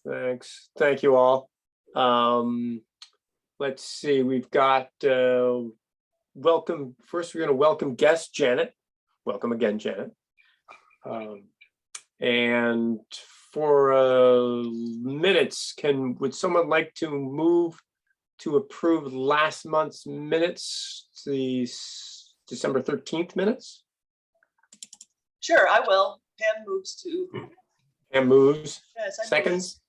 Thanks. Thank you all. Let's see, we've got welcome. First, we're going to welcome guest Janet. Welcome again, Janet. And for minutes, would someone like to move to approve last month's minutes, the December 13th minutes? Sure, I will. Pam moves to. Pam moves. Yes, I seconds.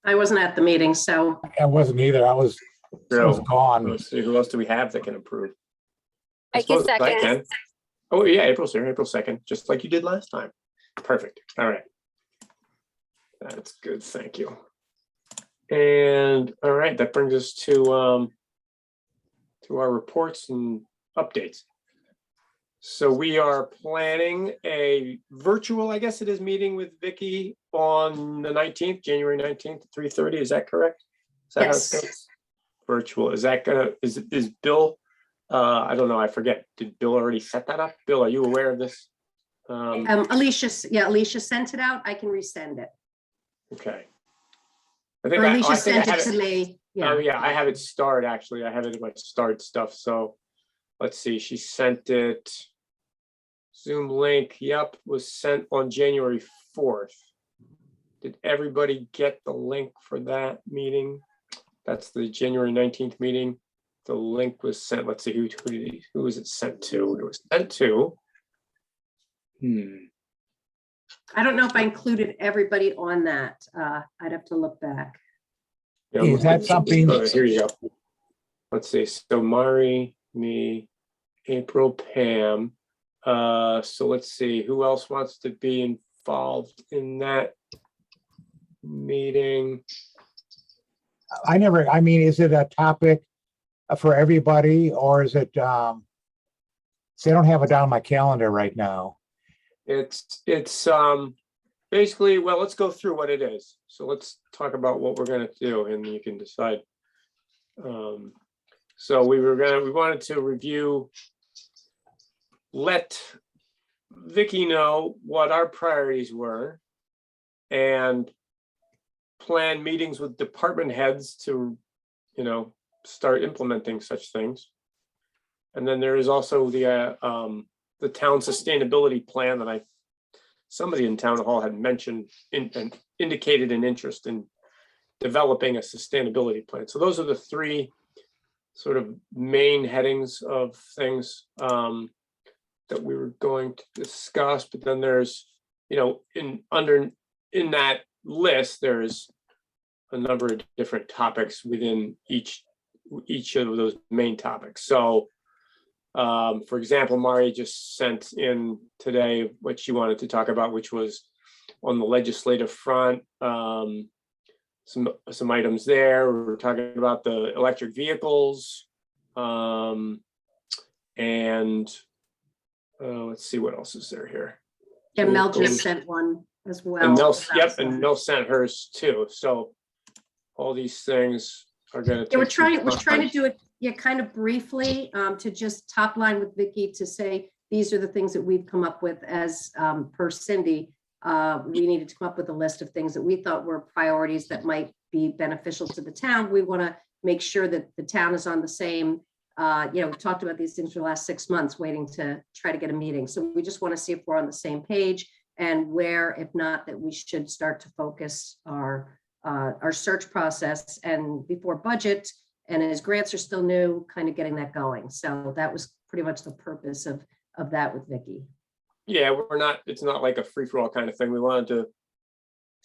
I wasn't at the meeting, so. I wasn't either. I was gone. Let's see, who else do we have that can approve? I can second. can. Oh yeah, April's here, April 2nd, just like you did last time. Perfect. All right. That's good, thank you. And all right, that brings us to our reports and updates. So we are planning a virtual, I guess it is, meeting with Vicky on the 19th, January 19th, at 3:30. Is that correct? Is that how it's going? Virtual. Is that gonna, is Bill, I don't know, I forget. Did Bill already set that up? Bill, are you aware of this? Alicia sent it out. I can resend it. Okay. Or Alicia sent it to me. Yeah. Oh yeah, I have it starred actually. I have it in my starred stuff. So let's see, she sent it. Zoom link, yep, was sent on January 4th. Did everybody get the link for that meeting? That's the January 19th meeting. The link was sent. Let's see, who was it sent to? It was sent to. I don't know if I included everybody on that. I'd have to look back. Yeah, Is that something? Here you go. Let's see. So Mari, me, April, Pam. So let's see, who else wants to be involved in that meeting? I mean, is it a topic for everybody, or is it, so I don't have it down on my calendar right now. It's basically, well, let's go through what it is. So let's talk about what we're going to do and you can decide. So we wanted to review, let Vicky know what our priorities were and plan meetings with department heads to, start implementing such things. And then there is also the town sustainability plan that somebody in town hall had mentioned and indicated an interest in developing a sustainability plan. So those are the three sort of main headings of things that we were going to discuss. But then there's, in that list, there's a number of different topics within each of those main topics. So for example, Mari just sent in today what she wanted to talk about, which was on the legislative front, some items there. We're talking about the electric vehicles, and let's see what else is there here. Yeah, Mel just sent one as well. And Mel, yep, and Mel sent hers too. So all these things are going to. Yeah, we're trying to do it. Yeah, kind of briefly to just top line with Vicky to say these are the things that we've come up with as per Cindy. We needed to come up with a list of things that we thought were priorities that might be beneficial to the town. We want to make sure that the town is on the same. We've talked about these things for the last 6 months, waiting to try to get a meeting. So we just want to see if we're on the same page and where, if not, that we should start to focus our search process and before budget. And as grants are still new, kind of getting that going. So that was pretty much the purpose of that with Vicky. Yeah, it's not like a free-for-all kind of thing. We wanted to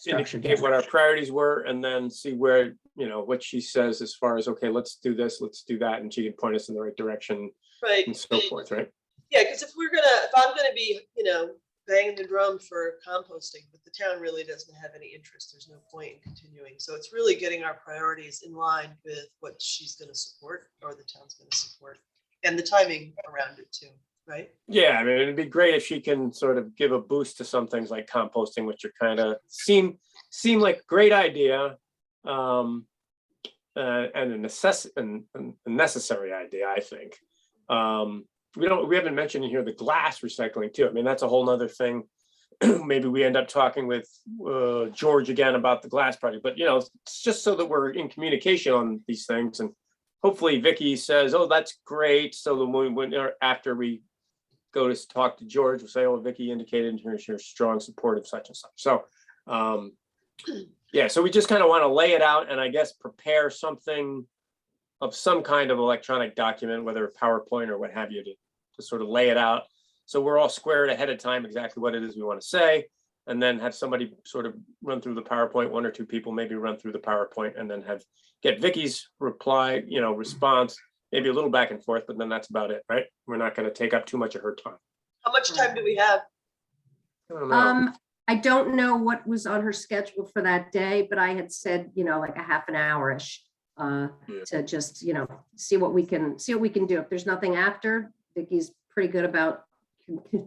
indicate what our priorities were and then see where, what she says as far as, okay, let's do this, let's do that. And she can point us in the right direction, right, and so forth, right? Yeah, because if I'm gonna be, banging the drum for composting, but the town really doesn't have any interest, there's no point in continuing. So it's really getting our priorities in line with what she's going to support or the town's going to support, and the timing around it too, right? Yeah, I mean, it'd be great if she can sort of give a boost to some things like composting, which are kind of seem like a great idea, and a necessary idea, I think. We haven't mentioned in here the glass recycling too. I mean, that's a whole nother thing maybe we end up talking with George again about the glass project, but it's just so that we're in communication on these things, and hopefully Vicky says, oh, that's great. So that after we go to talk to George, we'll say, oh, Vicky indicated her strong support of such and such. So yeah, so we just kind of want to lay it out and I guess prepare something of some kind of electronic document, whether a PowerPoint or what have you, to sort of lay it out. So we're all squared ahead of time exactly what it is we want to say, and then have somebody sort of run through the PowerPoint, one or two people maybe run through the PowerPoint, and then get Vicky's reply, response, maybe a little back and forth, but then that's about it, right? We're not going to take up too much of her time. How much time do we have? I don't know. I don't know what was on her schedule for that day, but I had said, like a half an hour-ish to just, see what we can do. If there's nothing after, Vicky's pretty good about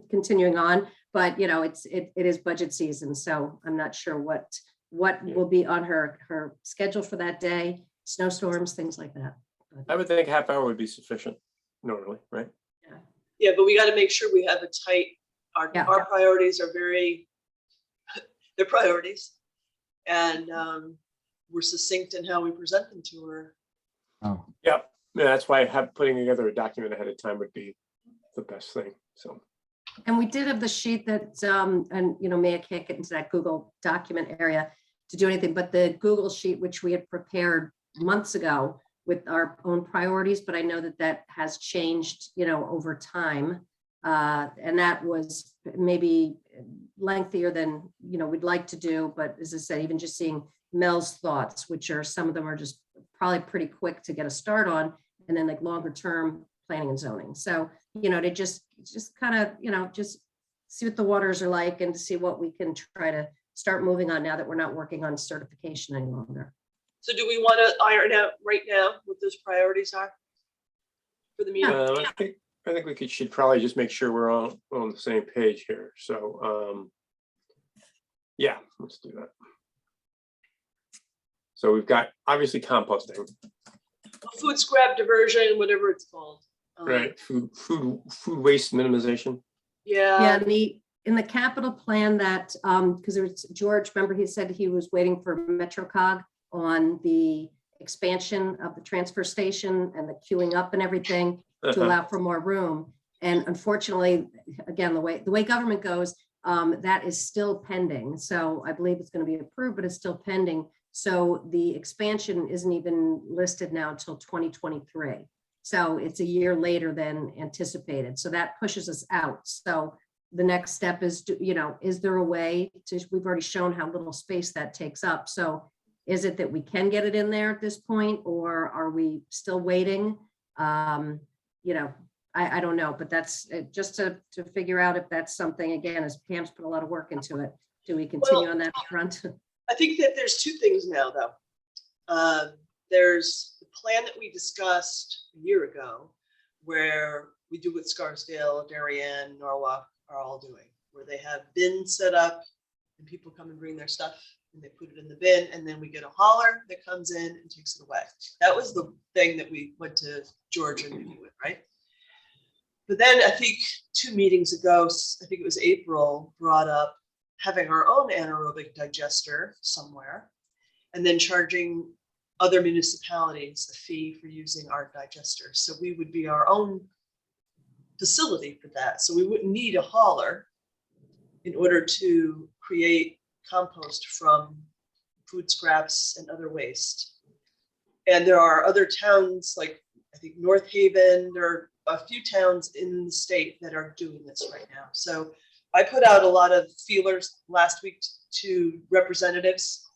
continuing on, but it is budget season, so I'm not sure what will be on her schedule for that day, snowstorms, things like that. I would think half hour would be sufficient normally, right? Yeah, but we got to make sure we have a tight, our priorities are they're priorities, and we're succinct in how we present them to her. Oh, Yeah, that's why putting together a document ahead of time would be the best thing. So. And we did have the sheet that, and Maya can't get into that Google document area to do anything, but the Google sheet, which we had prepared months ago with our own priorities, but I know that has changed, over time. And that was maybe lengthier than, we'd like to do, but as I said, even just seeing Mel's thoughts, which are, some of them are just probably pretty quick to get a start on, and then like longer term planning and zoning. So, to just kind of, just see what the waters are like and to see what we can try to start moving on now that we're not working on certification any longer. So do we want to iron out right now what those priorities are for the meeting? I think we should probably just make sure we're all on the same page here. So yeah, let's do that. So we've got obviously composting. Food scrap diversion, whatever it's called. Right, food waste minimization. Yeah. In the capital plan that, because there was George, remember he said he was waiting for MetroCog on the expansion of the transfer station and the queuing up and everything to allow for more room. And unfortunately, again, the way government goes, that is still pending. So I believe it's going to be approved, but it's still pending. So the expansion isn't even listed now until 2023. So it's a year later than anticipated. So that pushes us out. So the next step is, is there a way to, we've already shown how little space that takes up. So is it that we can get it in there at this point, or are we still waiting? I don't know, but that's just to figure out if that's something, again, as Pam's put a lot of work into it. Do we continue on that front? I think that there's two things now, though. There's the plan that we discussed a year ago, where we do what Scarsdale, Darien, Norwalk are all doing, where they have bins set up and people come and bring their stuff and they put it in the bin, and then we get a hauler that comes in and takes it away. That was the thing that we went to George and Vicky with, right? But then I think 2 meetings ago, I think it was April, brought up having our own anaerobic digester somewhere, and then charging other municipalities a fee for using our digester. So we would be our own facility for that. So we wouldn't need a hauler in order to create compost from food scraps and other waste. And there are other towns, like I think North Haven, there are a few towns in the state that are doing this right now. So I put out a lot of feelers last week to representatives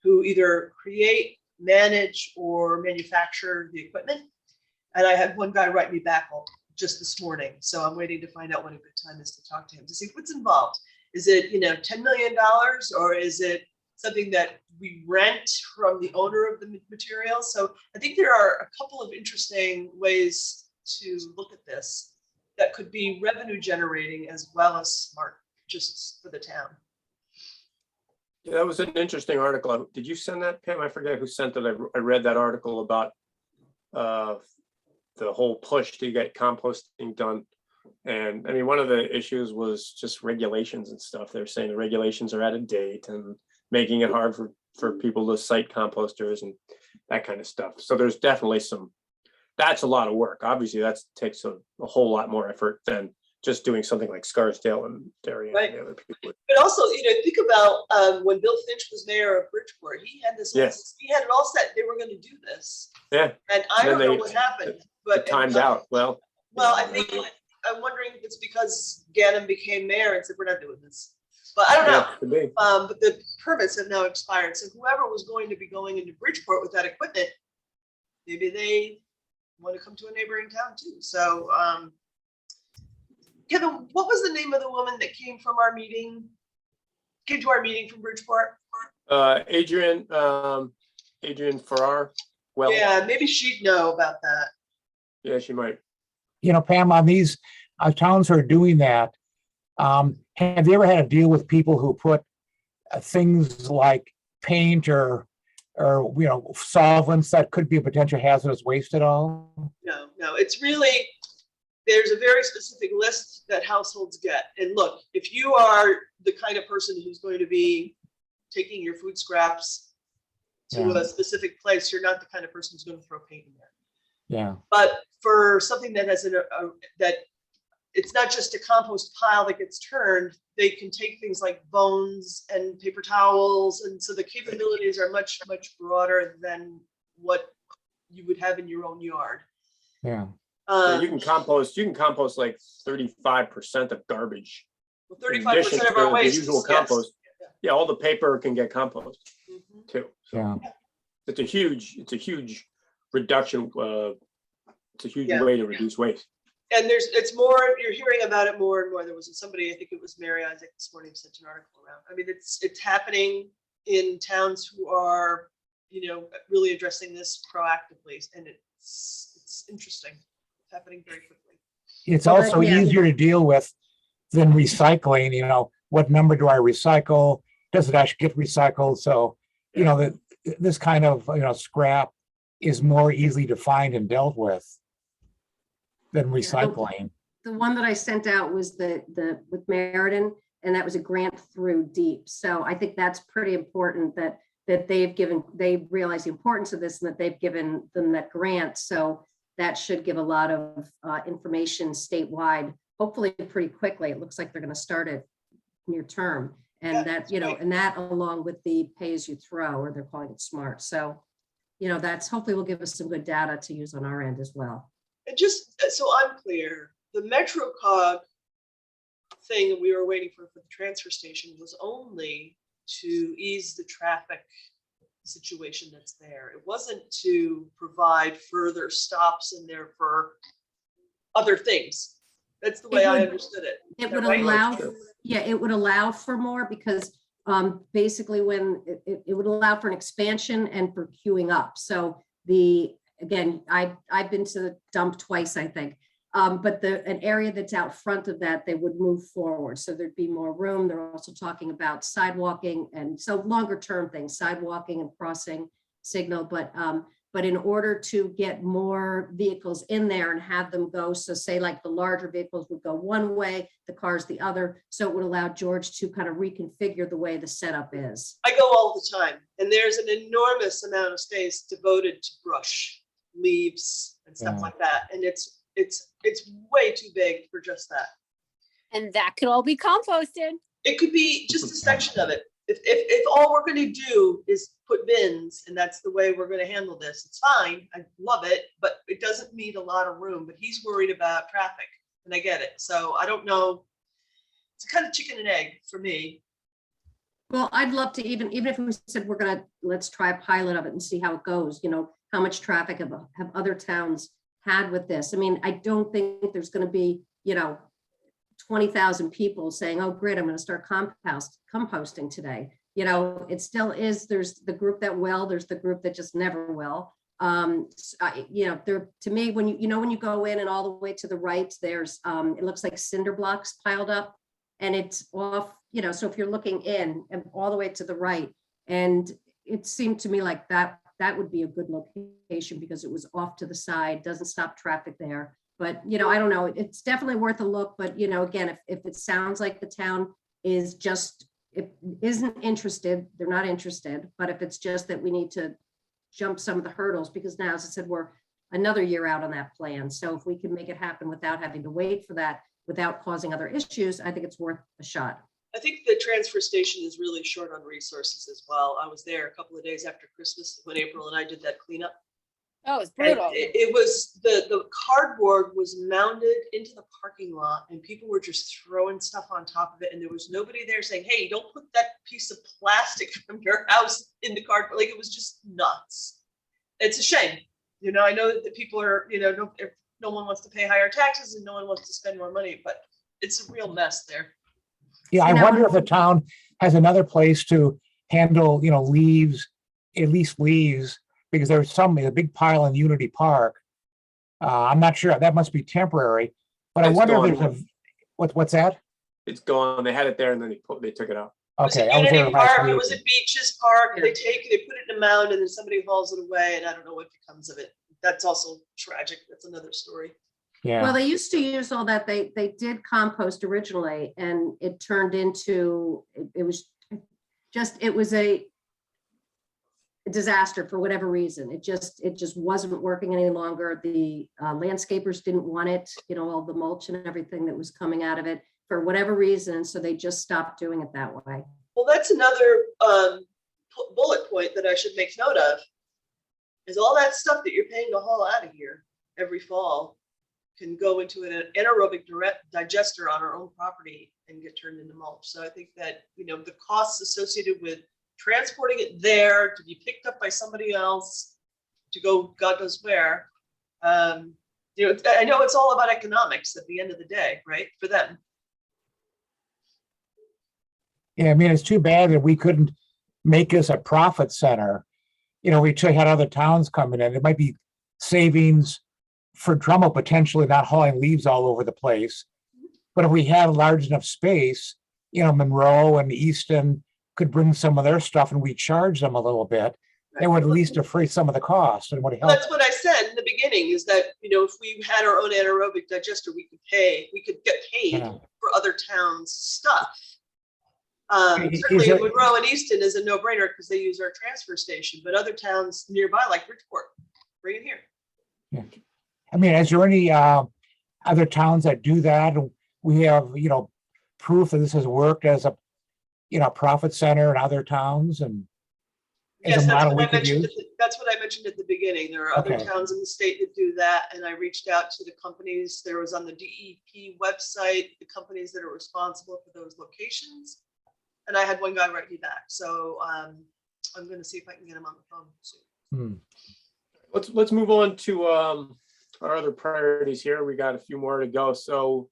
who either create, manage, or manufacture the equipment. And I had one guy write me back just this morning. So I'm waiting to find out when a good time is to talk to him to see what's involved. Is it, $10 million, or is it something that we rent from the owner of the material? So I think there are a couple of interesting ways to look at this that could be revenue generating as well as smart, just for the town. Yeah, that was an interesting article. Did you send that, Pam? I forget who sent it. I read that article about the whole push to get composting done And I mean, one of the issues was just regulations and stuff. They're saying the regulations are out of date and making it hard for people to site composters and that kind of stuff. So there's definitely that's a lot of work. Obviously, that takes a whole lot more effort than just doing something like Scarsdale and Darien Right. and the other people. But also, think about when Bill Finch was mayor of Bridgeport, he had this, Yeah. he had it all set, they were gonna do this. Yeah. And I And don't then know they- what happened, It but. timed out. Well, Well, yeah, I think, I'm wondering if it's because Gannon became mayor and said, we're not doing this. But I don't know. yeah, could be. But the permits have now expired, so whoever was going to be going into Bridgeport with that equipment, maybe they want to come to a neighboring town too. So, Kevin, what was the name of the woman that came to our meeting from Bridgeport? Adrian Farrar. Well, Yeah, maybe she'd know about that. yeah, she might. Pam, on these towns who are doing that, have you ever had to deal with people who put things like paint or solvents that could be a potential hazardous waste at all? No, it's really, there's a very specific list that households get. And look, if you are the kind of person who's going to be taking your food scraps to Yeah. a specific place, you're not the kind of person who's going to throw paint in there. Yeah, But for something that has that it's not just a compost pile that gets turned, they can take things like bones and paper towels. And so the capabilities are much, much broader than what you would have in your own yard. yeah. Yeah, you can compost like 35% of garbage. Well, In 35% addition of our to waste. the usual is- yes. compost. Yeah, all the paper can get composted Mhm. too. So Yeah. it's a huge reduction. It's a huge Yeah. way to reduce waste. And it's more, you're hearing about it more and more. There was somebody, I think it was Mary Isaac this morning, sent an article around. I mean, it's happening in towns who are, really addressing this proactively, and it's interesting. It's happening very quickly. It's Well, also yeah. easier to deal with than recycling, what number do I recycle? Does it actually get recycled? So, this kind of, scrap is more easily defined and dealt with than recycling. The one that I sent out was with Meriden, and that was a grant through DEEP. So I think that's pretty important that they realize the importance of this and that they've given them that grant. So that should give a lot of information statewide, hopefully pretty quickly. It looks like they're going to start it near term. And Yeah, that, that's great. and that along with the pay as you throw, or they're calling it SMART. So, that's hopefully will give us some good data to use on our end as well. And just so I'm clear, the MetroCog thing that we were waiting for the transfer station was only to ease the traffic situation that's there. It wasn't to provide further stops in there for other things. That's the way I would- understood it. It Is that would right? allow, Sure. yeah, it would allow for more because basically when it would allow for an expansion and for queuing up. So again, I've been to the dump twice, I think. But an area that's out front of that, they would move forward. So there'd be more room. They're also talking about sidewalking and so longer term things, sidewalking and crossing signal. But in order to get more vehicles in there and have them go, so say like the larger vehicles would go one way, the cars the other. So it would allow George to kind of reconfigure the way the setup is. I go all the time, and there's an enormous amount of space devoted to brush, leaves, and stuff Yeah. like that. And it's way too big for just that. And that could all be composted. It could be just a section of it. If all we're gonna do is put bins and that's the way we're gonna handle this, it's fine. I love it, but it doesn't need a lot of room. But he's worried about traffic, and I get it. So I don't know. It's kind of chicken and egg for me. Well, I'd love to even if we said let's try a pilot of it and see how it goes, how much traffic have other towns had with this. I mean, I don't think there's going to be, 20,000 people saying, oh, great, I'm going to start composting today. It still is, there's the group that will, there's the group that just never will. There, to me, when you go in and all the way to the right, there's, it looks like cinder blocks piled up and it's off, so if you're looking in and all the way to the right, and it seemed to me like that would be a good location because it was off to the side, doesn't stop traffic there. But, I don't know, it's definitely worth a look, but, again, if it sounds like the town is just, it isn't interested, they're not interested, but if it's just that we need to jump some of the hurdles, because now, as I said, we're another year out on that plan. So if we can make it happen without having to wait for that, without causing other issues, I think it's worth a shot. I think the transfer station is really short on resources as well. I was there a couple of days after Christmas when April and I did that cleanup. Oh, it's And brutal. it was, the cardboard was mounted into the parking lot and people were just throwing stuff on top of it. And there was nobody there saying, hey, don't put that piece of plastic from your house in the cardboard. Like, it was just nuts. It's a shame. I know that people are, no one wants to pay higher taxes and no one wants to spend more money, but it's a real mess there. Yeah, I You know, wonder if the town has another place to handle, leaves, at least leaves, because there's a big pile in Unity Park. I'm not sure, that must be temporary, but I It's wonder if gone. there's what's that? It's gone. They had it there and then they took it out. Was Okay, it I was there Unity last Park? It week. was at Beaches Park. Yeah. They put it in a mound and then somebody hauls it away and I don't know what becomes of it. That's also tragic. That's another story. Well, Yeah, they used to use all that, they did compost originally, and it turned into, it was a disaster for whatever reason. It just wasn't working any longer. The landscapers didn't want it, all the mulch and everything that was coming out of it for whatever reason. So they just stopped doing it that way. Well, that's another bullet point that I should make note of, is all that stuff that you're paying to haul out of here every fall can go into an anaerobic digester on our own property and get turned into mulch. So I think that, the costs associated with transporting it there to be picked up by somebody else to go God knows where. I know it's all about economics at the end of the day, right? For them. yeah, I mean, it's too bad that we couldn't make this a profit center. We had other towns coming in, it might be savings for Trumbull potentially not hauling leaves all over the place. But if we had a large enough space, Monroe and Easton could bring some of their stuff and we charge them a little bit. They would at least defray some of the cost and would help. That's what I said in the beginning, is that, if we had our own anaerobic digester, we could get paid Yeah. for other towns' stuff. Is Certainly there- Monroe and Easton is a no-brainer because they use our transfer station, but other towns nearby, like Bridgeport, bring it here. Yeah. I mean, is there any other towns that do that? We have, proof that this has worked as a, profit center in other towns and as Yes, a that's model what we I could mentioned. use? That's what I mentioned at the beginning. There are other Okay. towns in the state that do that, and I reached out to the companies. There was on the DEP website, the companies that are responsible for those locations. And I had one guy write me back. So I'm going to see if I can get him on the phone soon. Hmm. Let's move on to our other priorities here. We got a few more to go. So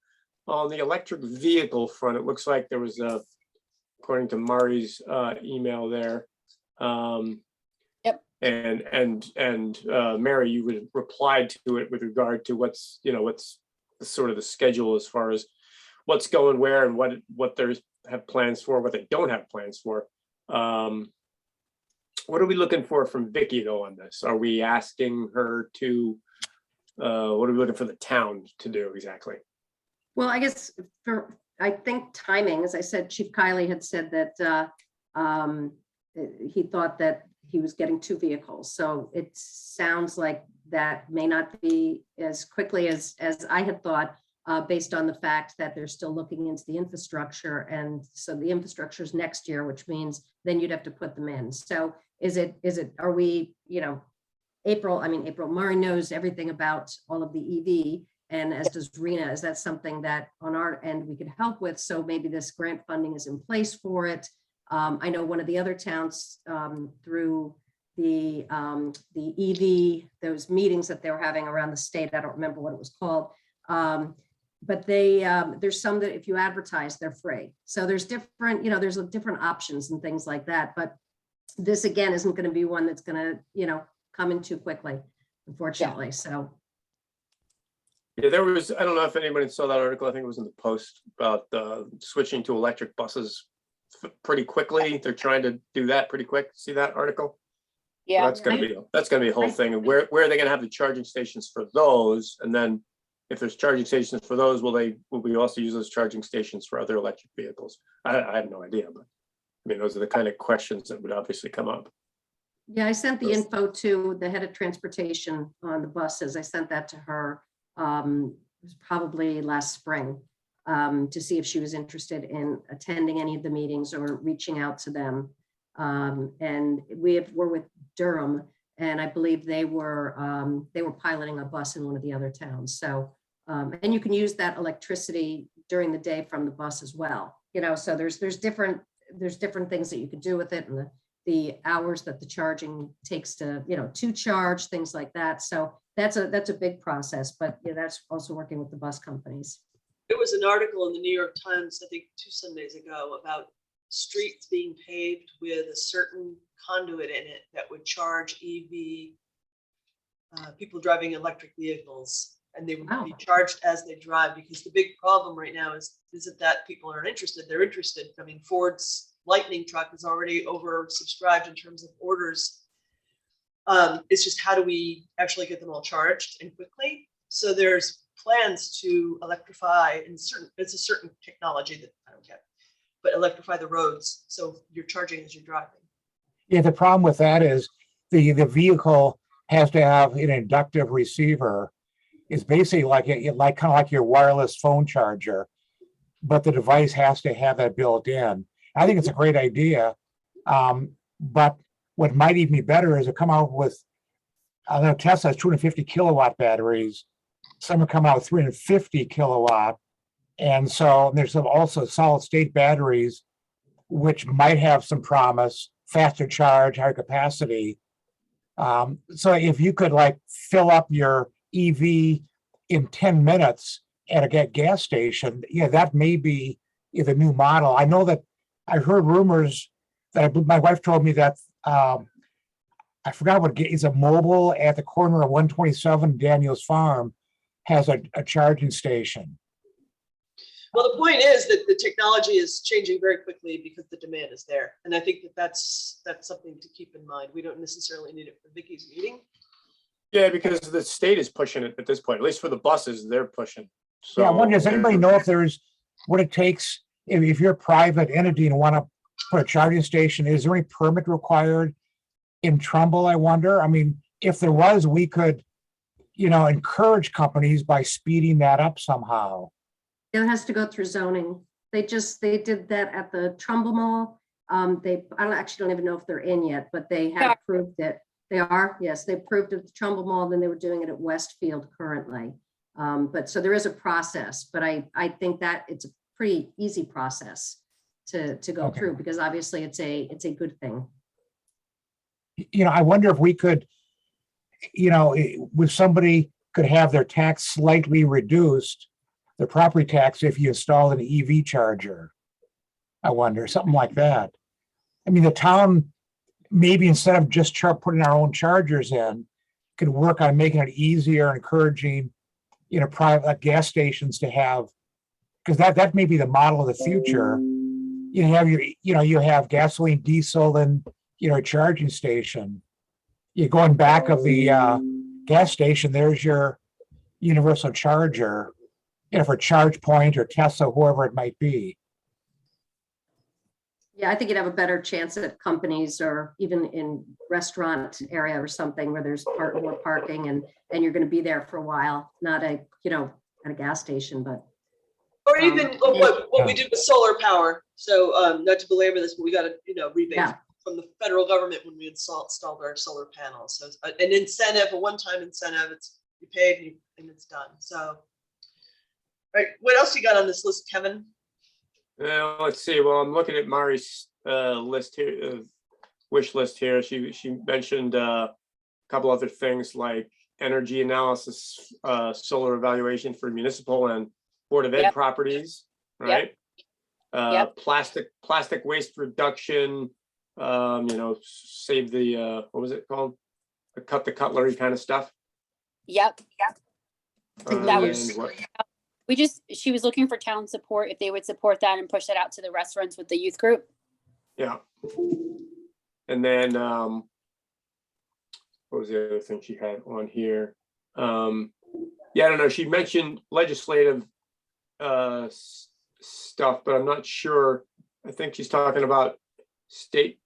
on the electric vehicle front, it looks like there was according to Mari's email there. Yep. And Mary, you would replied to it with regard to what's sort of the schedule as far as what's going where and what there's have plans for, what they don't have plans for. What are we looking for from Vicky though on this? Are we asking her to, what are we looking for the town to do exactly? Well, I guess I think timing, as I said, Chief Kiley had said that he thought that he was getting 2 vehicles. So it sounds like that may not be as quickly as I had thought, based on the fact that they're still looking into the infrastructure. And so the infrastructure is next year, which means then you'd have to put them in. So are we, April, Mari knows everything about all of the EV, and as does Rena. Is that something that on our end we could help with? So maybe this grant funding is in place for it. I know one of the other towns through the EV, those meetings that they were having around the state, I don't remember what it was called. But there's some that if you advertise, they're free. So there's different, there's different options and things like that. But this again isn't going to be one that's going to, come in too quickly, unfortunately. Yeah. So. Yeah, there was, I don't know if anybody saw that article. I think it was in the Post about switching to electric buses pretty quickly. They're trying to do that pretty quick. See that article? Yeah. So that's gonna be a whole thing. And where are they gonna have the charging stations for those? And then if there's charging stations for those, will we also use those charging stations for other electric vehicles? I have no idea, but I mean, those are the kind of questions that would obviously come up. Yeah, I sent the info to the head of transportation on the buses. I sent that to her. It was probably last spring, to see if she was interested in attending any of the meetings or reaching out to them. And we're with Durham, and I believe they were piloting a bus in one of the other towns. So, and you can use that electricity during the day from the bus as well. You know, so there's different things that you could do with it, and the hours that the charging takes to, you know, to charge, things like that. So that's a big process, but yeah, that's also working with the bus companies. There was an article in the New York Times, I think 2 Sundays ago, about streets being paved with a certain conduit in it that would charge EV people driving electric vehicles, and they would be charged as they drive, because the big problem right now isn't that people aren't interested. They're interested. I mean, Ford's Lightning truck is already oversubscribed in terms of orders. It's just, how do we actually get them all charged and quickly? So there's plans to electrify, and it's a certain technology that I don't get, but electrify the roads, so you're charging as you're driving. Yeah, the problem with that is the vehicle has to have an inductive receiver. It's basically like kind of like your wireless phone charger, but the device has to have that built in. I think it's a great idea, but what might even be better is to come out with, I know Tesla has 250 kilowatt batteries. Some are coming out with 350 kilowatt. And so there's also solid state batteries, which might have some promise, faster charge, higher capacity. So if you could like fill up your EV in 10 minutes at a gas station, yeah, that may be the new model. I know that I heard rumors that my wife told me that I forgot what is a mobile at the corner of 127 Daniels Farm has a charging station. Well, the point is that the technology is changing very quickly because the demand is there. And I think that's something to keep in mind. We don't necessarily need it for Vicky's meeting. Yeah, because the state is pushing it at this point, at least for the buses, they're pushing. So Yeah, I wonder, does anybody know if there's what it takes if you're a private entity and want to put a charging station? Is there any permit required in Trumbull, I wonder? I mean, if there was, we could, encourage companies by speeding that up somehow. It has to go through zoning. They did that at the Trumbull Mall. I don't even know if they're in yet, but they have approved it. They are, yes, they approved it at the Trumbull Mall, then they were doing it at Westfield currently. But so there is a process, but I think that it's a pretty easy process to go through, because obviously it's a good thing. I wonder if we could, if somebody could have their tax slightly reduced, the property tax, if you install an EV charger. I wonder, something like that. I mean, the town, maybe instead of just putting our own chargers in, could work on making it easier, encouraging, private gas stations to have, because that may be the model of the future. You have you have gasoline, diesel, and a charging station. You're going back of the gas station. There's your universal charger, for Charge Point or Tesla, whoever it might be. Yeah, I think you'd have a better chance at companies, or even in restaurant area or something where there's more parking and you're going to be there for a while, not at a gas station, but. Or even what we do with solar power. So not to belabor this, but we got a rebate from the federal government when we installed our solar panels. So an incentive, a one-time incentive. You paid and it's done. So, right. What else you got on this list, Kevin? Let's see. Well, I'm looking at Mari's list here, wish list here. She mentioned a couple other things like energy analysis, solar evaluation for municipal and Board of Ed properties, right? Plastic waste reduction. Save the what was it called? Cut the cutlery kind of stuff. Yep. That was. What? She was looking for town support, if they would support that and push that out to the restaurants with the youth group. Yeah. And then what was the other thing she had on here? Yeah, I don't know. She mentioned legislative stuff, but I'm not sure. I think she's talking about state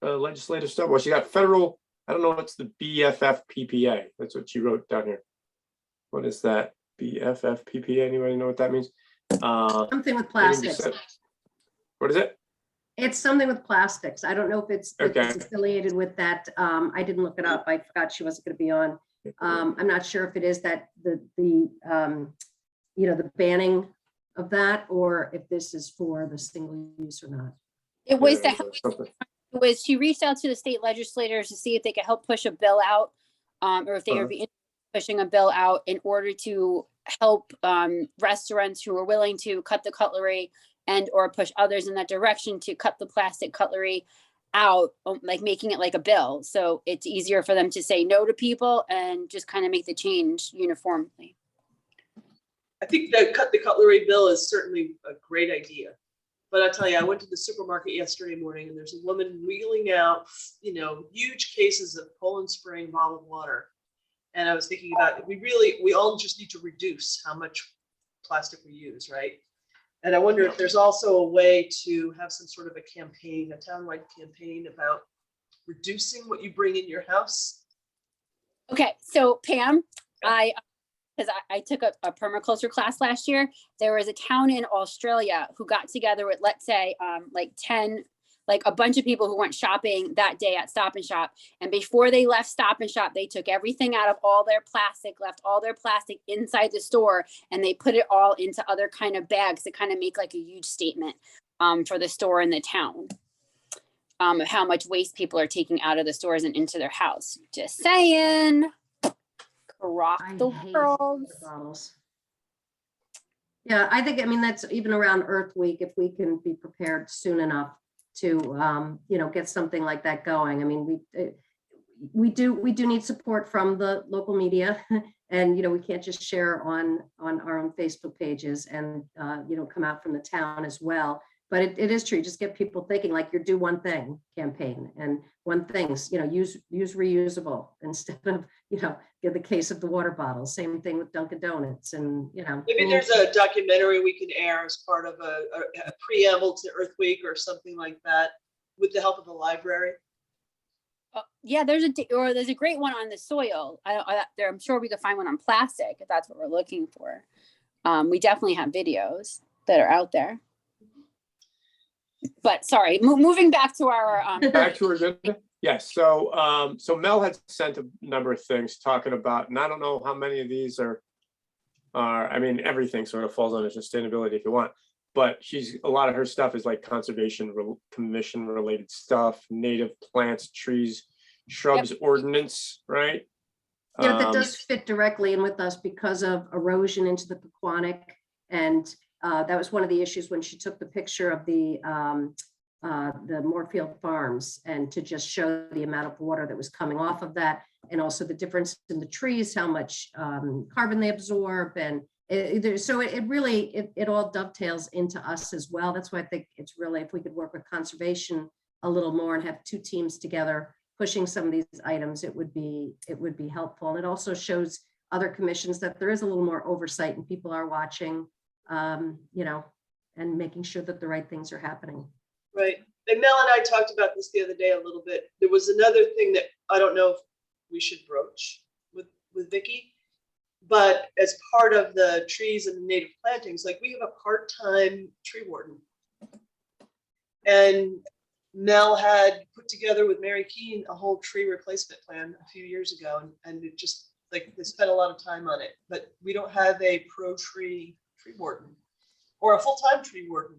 legislative stuff. Well, she got federal. I don't know what's the BFFPPA. That's what she wrote down here. What is that? BFFPPA? Anybody know what that means? Something with Aiming to plastics. set- What is it? It's something with plastics. I don't know if it's Okay. affiliated with that. I didn't look it up. I forgot she wasn't going to be on. I'm not sure if it is that the banning of that, or if this is for the single use or not. It was Yeah, to help, something. she reached out to the state legislators to see if they could help push a bill out, or if they would be interested in pushing a bill out in order to help restaurants who are willing to cut the cutlery and or push others in that direction to cut the plastic cutlery out, like making it like a bill. So it's easier for them to say no to people and just kind of make the change uniformly. I think the cut the cutlery bill is certainly a great idea. But I'll tell you, I went to the supermarket yesterday morning and there's a woman wheeling out, huge cases of Poland Spring bottled water. And I was thinking about, we all just need to reduce how much plastic we use, right? And I wonder if there's also a way to have some sort of a campaign, a townwide campaign about reducing what you bring in your house. Okay, so Pam, because I took a permaculture class last year. There was a town in Australia who got together with, let's say, a bunch of people who went shopping that day at Stop and Shop. And before they left Stop and Shop, they took everything out of all their plastic, left all their plastic inside the store, and they put it all into other kind of bags to kind of make like a huge statement for the store and the town. Of how much waste people are taking out of the stores and into their house. Just saying. Rock I the hate world. bottles. Yeah, I think, that's even around Earth Week, if we can be prepared soon enough to, get something like that going. I mean, we do need support from the local media and, we can't just share on our own Facebook pages and, come out from the town as well. But it is true. Just get people thinking, like your Do One Thing campaign, and one thing's, use reusable instead of, get the case of the water bottle. Same thing with Dunkin' Donuts, and Maybe there's a documentary we can air as part of a preamble to Earth Week or something like that, with the help of the library. Yeah, there's a great one on the soil. I'm sure we could find one on plastic if that's what we're looking for. We definitely have videos that are out there. But sorry, moving back to our Back to our agenda. Yes. So Mel had sent a number of things talking about, and I don't know how many of these are. Everything sort of falls under sustainability if you want, but a lot of her stuff is like conservation commission related stuff, native plants, trees, shrubs, ordinance, right? Yeah, but that does fit directly in with us because of erosion into the Pequannock. And that was one of the issues when she took the picture of the Moorfield Farms, and to just show the amount of water that was coming off of that, and also the difference in the trees, how much carbon they absorb. And it all dovetails into us as well. That's why I think it's really, if we could work with conservation a little more and have two teams together pushing some of these items, it would be helpful. And it also shows other commissions that there is a little more oversight and people are watching, and making sure that the right things are happening. Right. And Mel and I talked about this the other day a little bit. There was another thing that I don't know if we should broach with Vicki, but as part of the trees and the native plantings, like we have a part-time tree warden. And Mel had put together with Mary Keene a whole tree replacement plan a few years ago, and it just, like, they spent a lot of time on it, but we don't have a pro-tree tree warden or a full-time tree warden.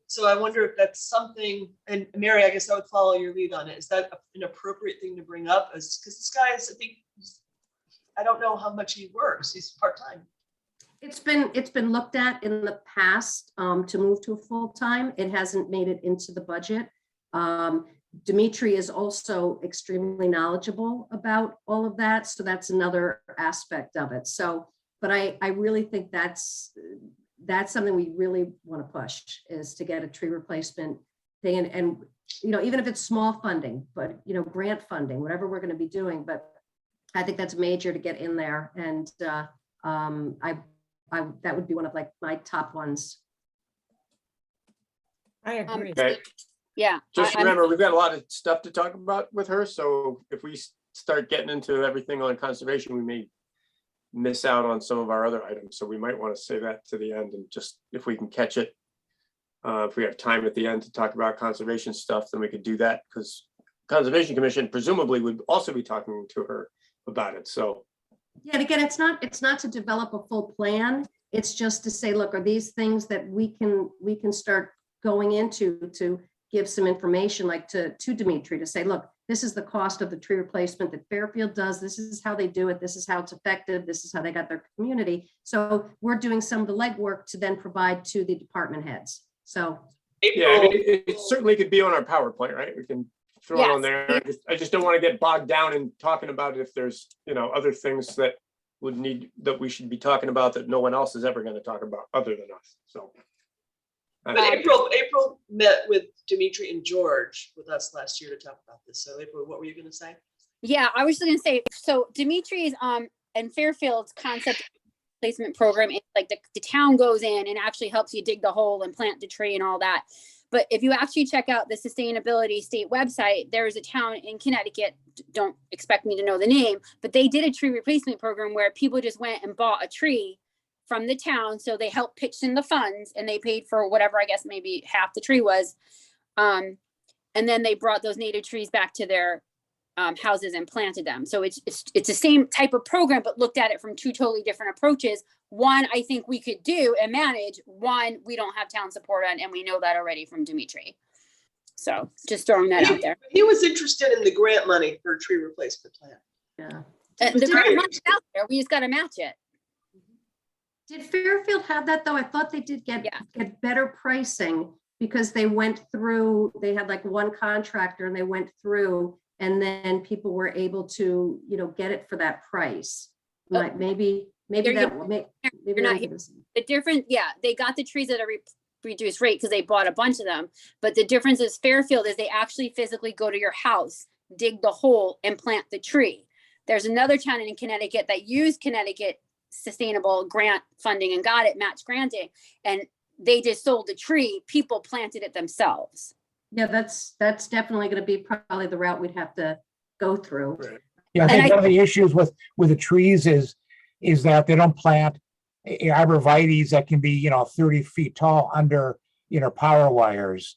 So I wonder if that's something, and Mary, I guess I would follow your lead on it. Is that an appropriate thing to bring up? Because this guy is, I don't know how much he works. He's part-time. It's been looked at in the past to move to a full-time. It hasn't made it into the budget. Dimitri is also extremely knowledgeable about all of that. So that's another aspect of it. So, but I really think that's something we really want to push, is to get a tree replacement thing. And even if it's small funding, but, grant funding, whatever we're going to be doing. But I think that's major to get in there and that would be one of like my top ones. I agree. Okay, Yeah. just I'm- remember, we've got a lot of stuff to talk about with her, so if we start getting into everything on conservation, we may miss out on some of our other items, so we might want to say that to the end, and just, if we can catch it. If we have time at the end to talk about conservation stuff, then we could do that, because Conservation Commission presumably would also be talking to her about it, so. Yeah, and again, it's not to develop a full plan. It's just to say, look, are these things that we can start going into to give some information, like to Dimitri, to say, look, this is the cost of the tree replacement that Fairfield does. This is how they do it. This is how it's effective. This is how they got their community. So we're doing some of the legwork to then provide to the department heads. So, Yeah, I April, mean, it certainly could be on our PowerPoint, right? We can throw it on there. I just don't want to get bogged down in talking about it if there's, other things that that we should be talking about that no one else is ever going to talk about other than us, so. but April met with Dimitri and George with us last year to talk about this. So April, what were you gonna say? Yeah, I was just gonna say, so Dimitri's and Fairfield's concept placement program, is like the town goes in and actually helps you dig the hole and plant the tree and all that. But if you actually check out the sustainability state website, there is a town in Connecticut, don't expect me to know the name, but they did a tree replacement program where people just went and bought a tree from the town. So they helped pitch in the funds and they paid for whatever, I guess maybe half the tree was. And then they brought those native trees back to their houses and planted them. So it's the same type of program, but looked at it from two totally different approaches. One, I think we could do and manage. One, we don't have town support on, and we know that already from Dimitri. So just throwing that out there. He was interested in the grant money for a tree replacement plan. yeah. The grant money's out there. We just got to match it. Did Fairfield have that though? I thought they did get better pricing because they went through, they had like one contractor and they went through and then people were able to, get it for that price. Like maybe You're that, maybe not the difference. Yeah, they got the trees at a reduced rate because they bought a bunch of them. But the difference is Fairfield is they actually physically go to your house, dig the hole and plant the tree. There's another town in Connecticut that used Connecticut sustainable grant funding and got it match granting. And they just sold the tree. People planted it themselves. Yeah, that's definitely going to be probably the route we'd have to go through. Right. Yeah, I And think one of the issues with the trees is that they don't plant arborvitaes that can be, 30 feet tall under, power wires.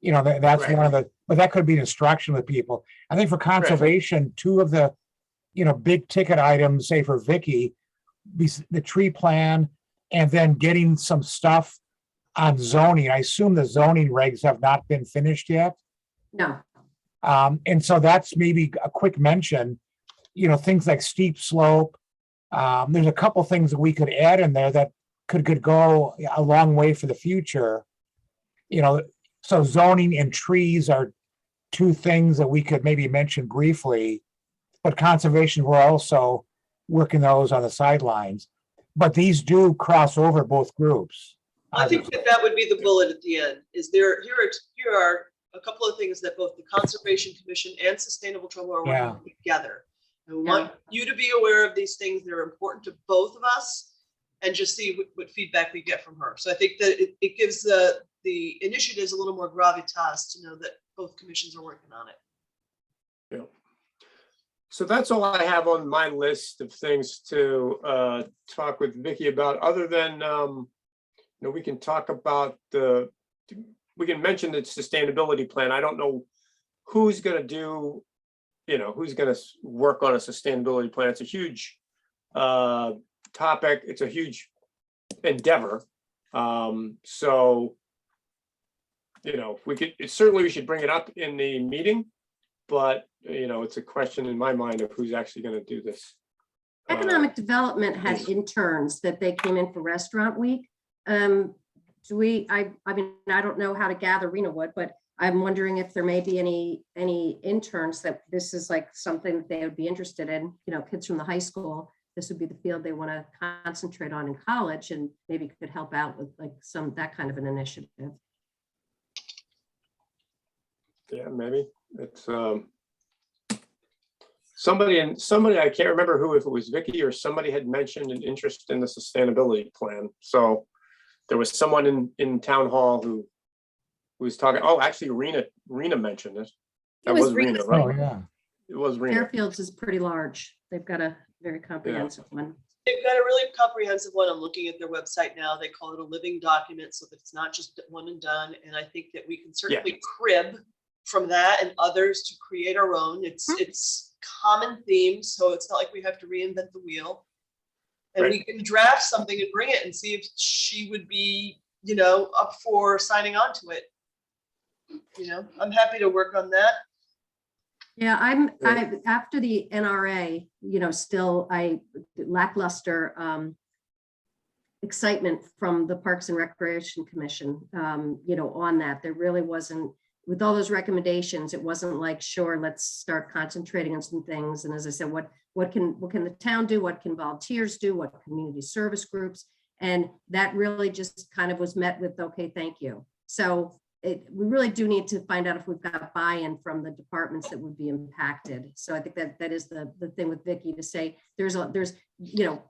That's Right. one of the, but that could be an instruction with people. I think for conservation, two of the, big ticket items, say for Vicky, the tree plan and then getting some stuff on zoning. I assume the zoning regs have not been finished yet. No, And so that's maybe a quick mention, things like steep slope. There's a couple things that we could add in there that could go a long way for the future. So zoning and trees are two things that we could maybe mention briefly, but conservation, we're also working those on the sidelines. But these do cross over both groups. I think that would be the bullet at the end. Here are a couple of things that both the Conservation Commission and Sustainable Trumbull are working on together. And we want you to be aware of these things that are important to both of us and just see what feedback we get from her. So I think that it gives the initiatives a little more gravitas to know that both commissions are working on it. Yeah. So that's all I have on my list of things to talk with Vicky about, other than, we can talk about we can mention the sustainability plan. I don't know who's going to do, who's going to work on a sustainability plan. It's a huge topic. It's a huge endeavor. So, certainly we should bring it up in the meeting, but, it's a question in my mind of who's actually going to do this. Economic Development had interns that they came in for Restaurant Week. I mean, I don't know how to gather, Rena would, but I'm wondering if there may be any interns that this is like something that they would be interested in, kids from the high school. This would be the field they want to concentrate on in college and maybe could help out with like that kind of an initiative. Yeah, maybe it's, somebody, I can't remember who, if it was Vicky or somebody, had mentioned an interest in the sustainability plan. So there was someone in town hall who was talking, oh, actually Rena mentioned it. That was Rena, Oh, right? yeah. It was Rena. Fairfields is pretty large. They've got a very comprehensive one. They've got a really comprehensive one. I'm looking at their website now. They call it a living document so that it's not just one and done. And I think that we can certainly crib from that and others to create our own. It's common themes, so it's not like we have to reinvent the wheel. And Right. we can draft something and bring it and see if she would be, up for signing on to it. I'm happy to work on that. Yeah, after the NRA, still lackluster excitement from the Parks and Recreation Commission, on that. There really wasn't, with all those recommendations, it wasn't like, sure, let's start concentrating on some things. And as I said, what can the town do? What can volunteers do? What community service groups? And that really just kind of was met with, okay, thank you. So we really do need to find out if we've got buy-in from the departments that would be impacted. So I think that is the thing with Vicky, to say there's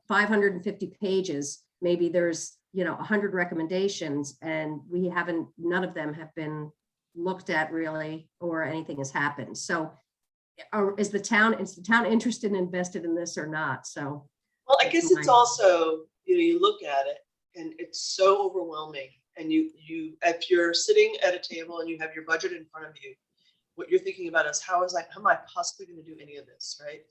550 pages, maybe there's 100 recommendations, and none of them have been looked at really, or anything has happened. So is the town interested and invested in this or not? So Well, I guess it's also, you look at it and it's so overwhelming. And if you're sitting at a table and you have your budget in front of you, what you're thinking about is how am I possibly going to do any of this, right?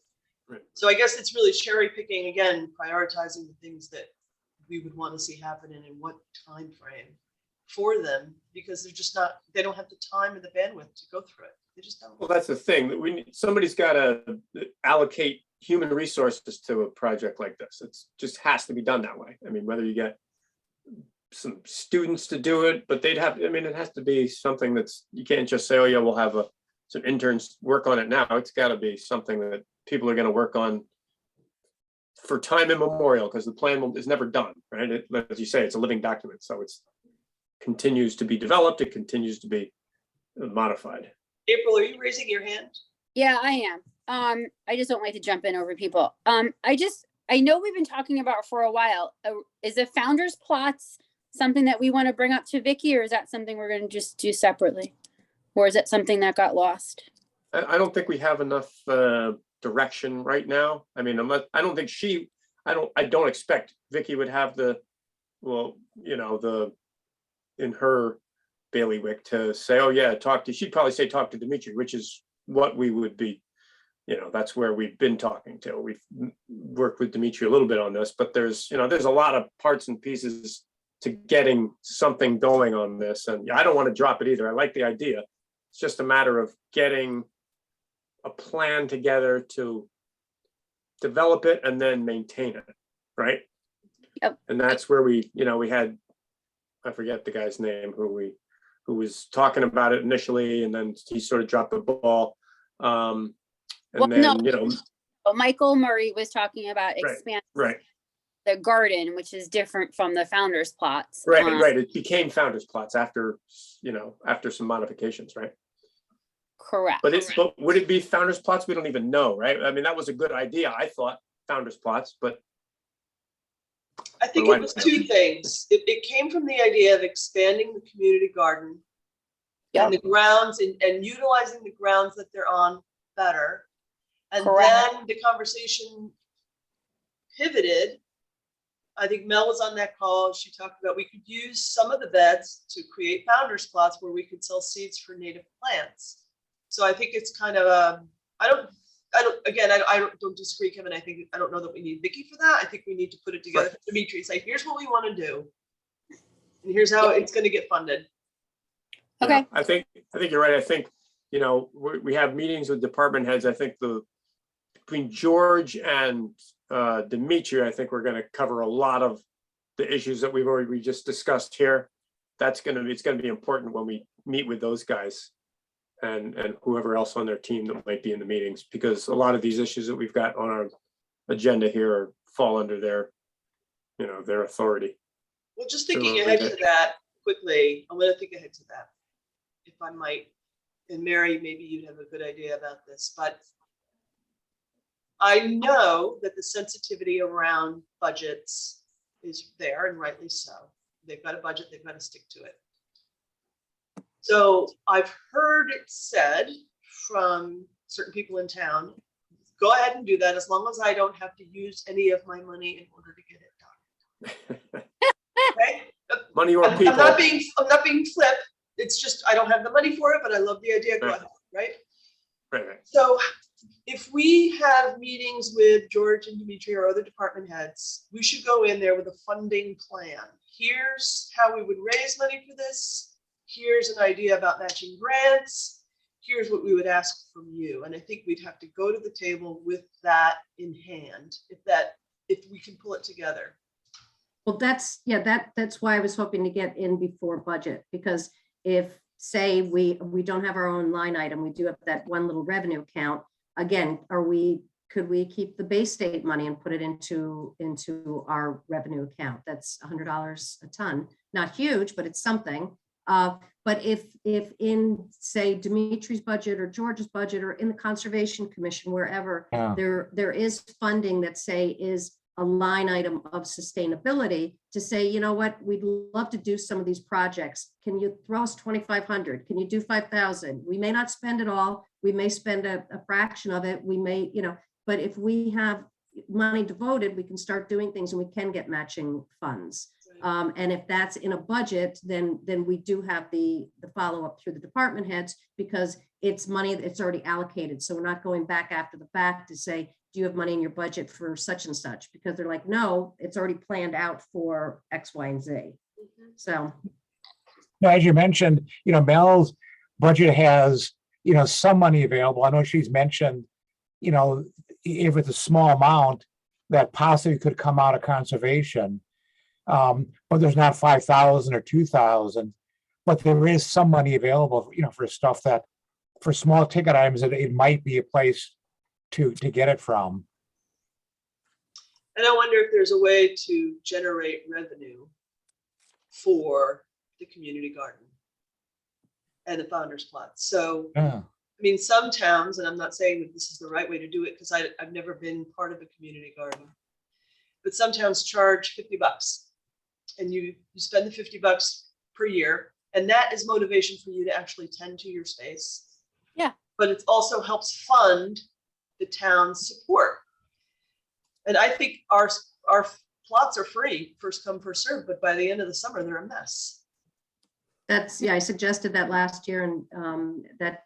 Right. So I guess it's really cherry picking, again, prioritizing the things that we would want to see happen and in what time frame for them, because they don't have the time and the bandwidth to go through it. They just don't. Well, that's the thing, that somebody's got to allocate human resources to a project like this. It just has to be done that way. I mean, whether you get some students to do it, but it has to be something you can't just say, oh yeah, we'll have some interns work on it now. It's got to be something that people are going to work on for time immemorial, because the plan is never done, right? As you say, it's a living document, so it continues to be developed, it continues to be modified. April, are you raising your hand? Yeah, I am. I just don't like to jump in over people. I know we've been talking about for a while. Is the founders plots something that we want to bring up to Vicky, or is that something we're going to just do separately? Or is it something that got lost? I don't think we have enough direction right now. I mean, I don't expect Vicky would have in her bailiwick to say, oh yeah, she'd probably say, talk to Dimitri, which is what we would be, that's where we've been talking to. We've worked with Dimitri a little bit on this, but there's a lot of parts and pieces to getting something going on this. And I don't want to drop it either. I like the idea. It's just a matter of getting a plan together to develop it and then maintain it, right? Yep. And that's where we had, I forget the guy's name, who was talking about it initially, and then he sort of dropped the ball. Michael Murray was talking about expanding the garden, which is different from the founders plots. Right. It became founders plots after some modifications, right? Correct. But would it be founders plots? We don't even know, right? I mean, that was a good idea, I thought, founders plots, but I think it was two things. It came from the idea of expanding the community garden and the grounds and utilizing the grounds that they're on better. And then the conversation pivoted. I think Mel was on that call. She talked about we could use some of the beds to create founders plots where we could sell seeds for native plants. So I think it's kind of I don't disagree, Kevin. I don't know that we need Vicky for that. I think we need to put it together for Dimitri and say, here's what we want to do, and here's how it's going to get funded. Okay. Yeah, I think you're right. I think we have meetings with department heads. I think between George and Dimitri, I think we're going to cover a lot of the issues that we just discussed here. It's going to be important when we meet with those guys and whoever else on their team that might be in the meetings, because a lot of these issues that we've got on our agenda here fall under their authority. Well, just thinking ahead to that quickly, I'm going to think ahead to that, if I might. And Mary, maybe you'd have a good idea about this, but I know that the sensitivity around budgets is there, and rightly so. They've got a budget, they've got to stick to it. So I've heard it said from certain people in town, go ahead and do that as long as I don't have to use any of my money in order to get it done. Okay? Money or I'm people. not being flip. It's just, I don't have the money for it, but I love the idea. Go Right. ahead, right? Right. So if we have meetings with George and Dimitri or other department heads, we should go in there with a funding plan. Here's how we would raise money for this. Here's an idea about matching grants. Here's what we would ask from you. And I think we'd have to go to the table with that in hand, if we can pull it together. Well, that's why I was hoping to get in before budget, because if, say, we don't have our own line item, we do have that one little revenue account, again, could we keep the Bay State money and put it into our revenue account? That's $100 a ton, not huge, but it's something. But if in, say, Dimitri's budget or George's budget or in the Conservation Commission, wherever, Yeah. there is funding that, say, is a line item of sustainability, to say, you know what, we'd love to do some of these projects. Can you throw us 2,500? Can you do 5,000? We may not spend it all. We may spend a fraction of it. We may, but if we have money devoted, we can start doing things and we can get matching funds. And if that's in a budget, then we do have the follow-up through the department heads, because it's money that's already allocated. So we're not going back after the fact to say, do you have money in your budget for such and such? Because they're like, no, it's already planned out for X, Y, and Z. So. Now, as you mentioned, Mel's budget has, some money available. I know she's mentioned, if it's a small amount that possibly could come out of conservation. But there's not 5,000 or 2,000, but there is some money available, for stuff that, for small ticket items, that it might be a place to get it from. And I wonder if there's a way to generate revenue for the community garden and the founder's plot. So, Yeah. I mean, some towns, and I'm not saying that this is the right way to do it, because I've never been part of a community garden, but some towns charge $50. And you spend the $50 per year, and that is motivation for you to actually tend to your space. Yeah. But it also helps fund the town's support. And I think our plots are free, first come, first served, but by the end of the summer, they're a mess. I suggested that last year, and that,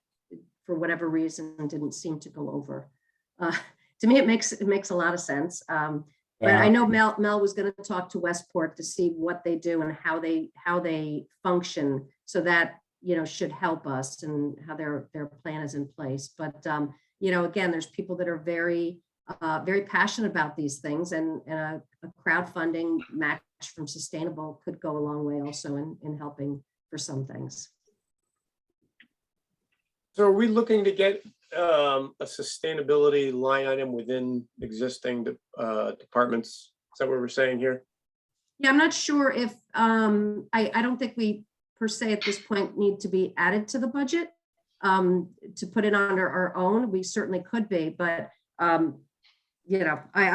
for whatever reason, didn't seem to go over. To me, it makes a lot of sense. But I know Mel was going to talk to Westport to see what they do and how they function, so that, should help us, and how their plan is in place. But, again, there's people that are very passionate about these things, and a crowdfunding match from Sustainable could go a long way also in helping for some things. So are we looking to get a sustainability line item within existing departments? Is that what we're saying here? Yeah, I'm not sure if, I don't think we per se at this point need to be added to the budget. To put it under our own, we certainly could be, but I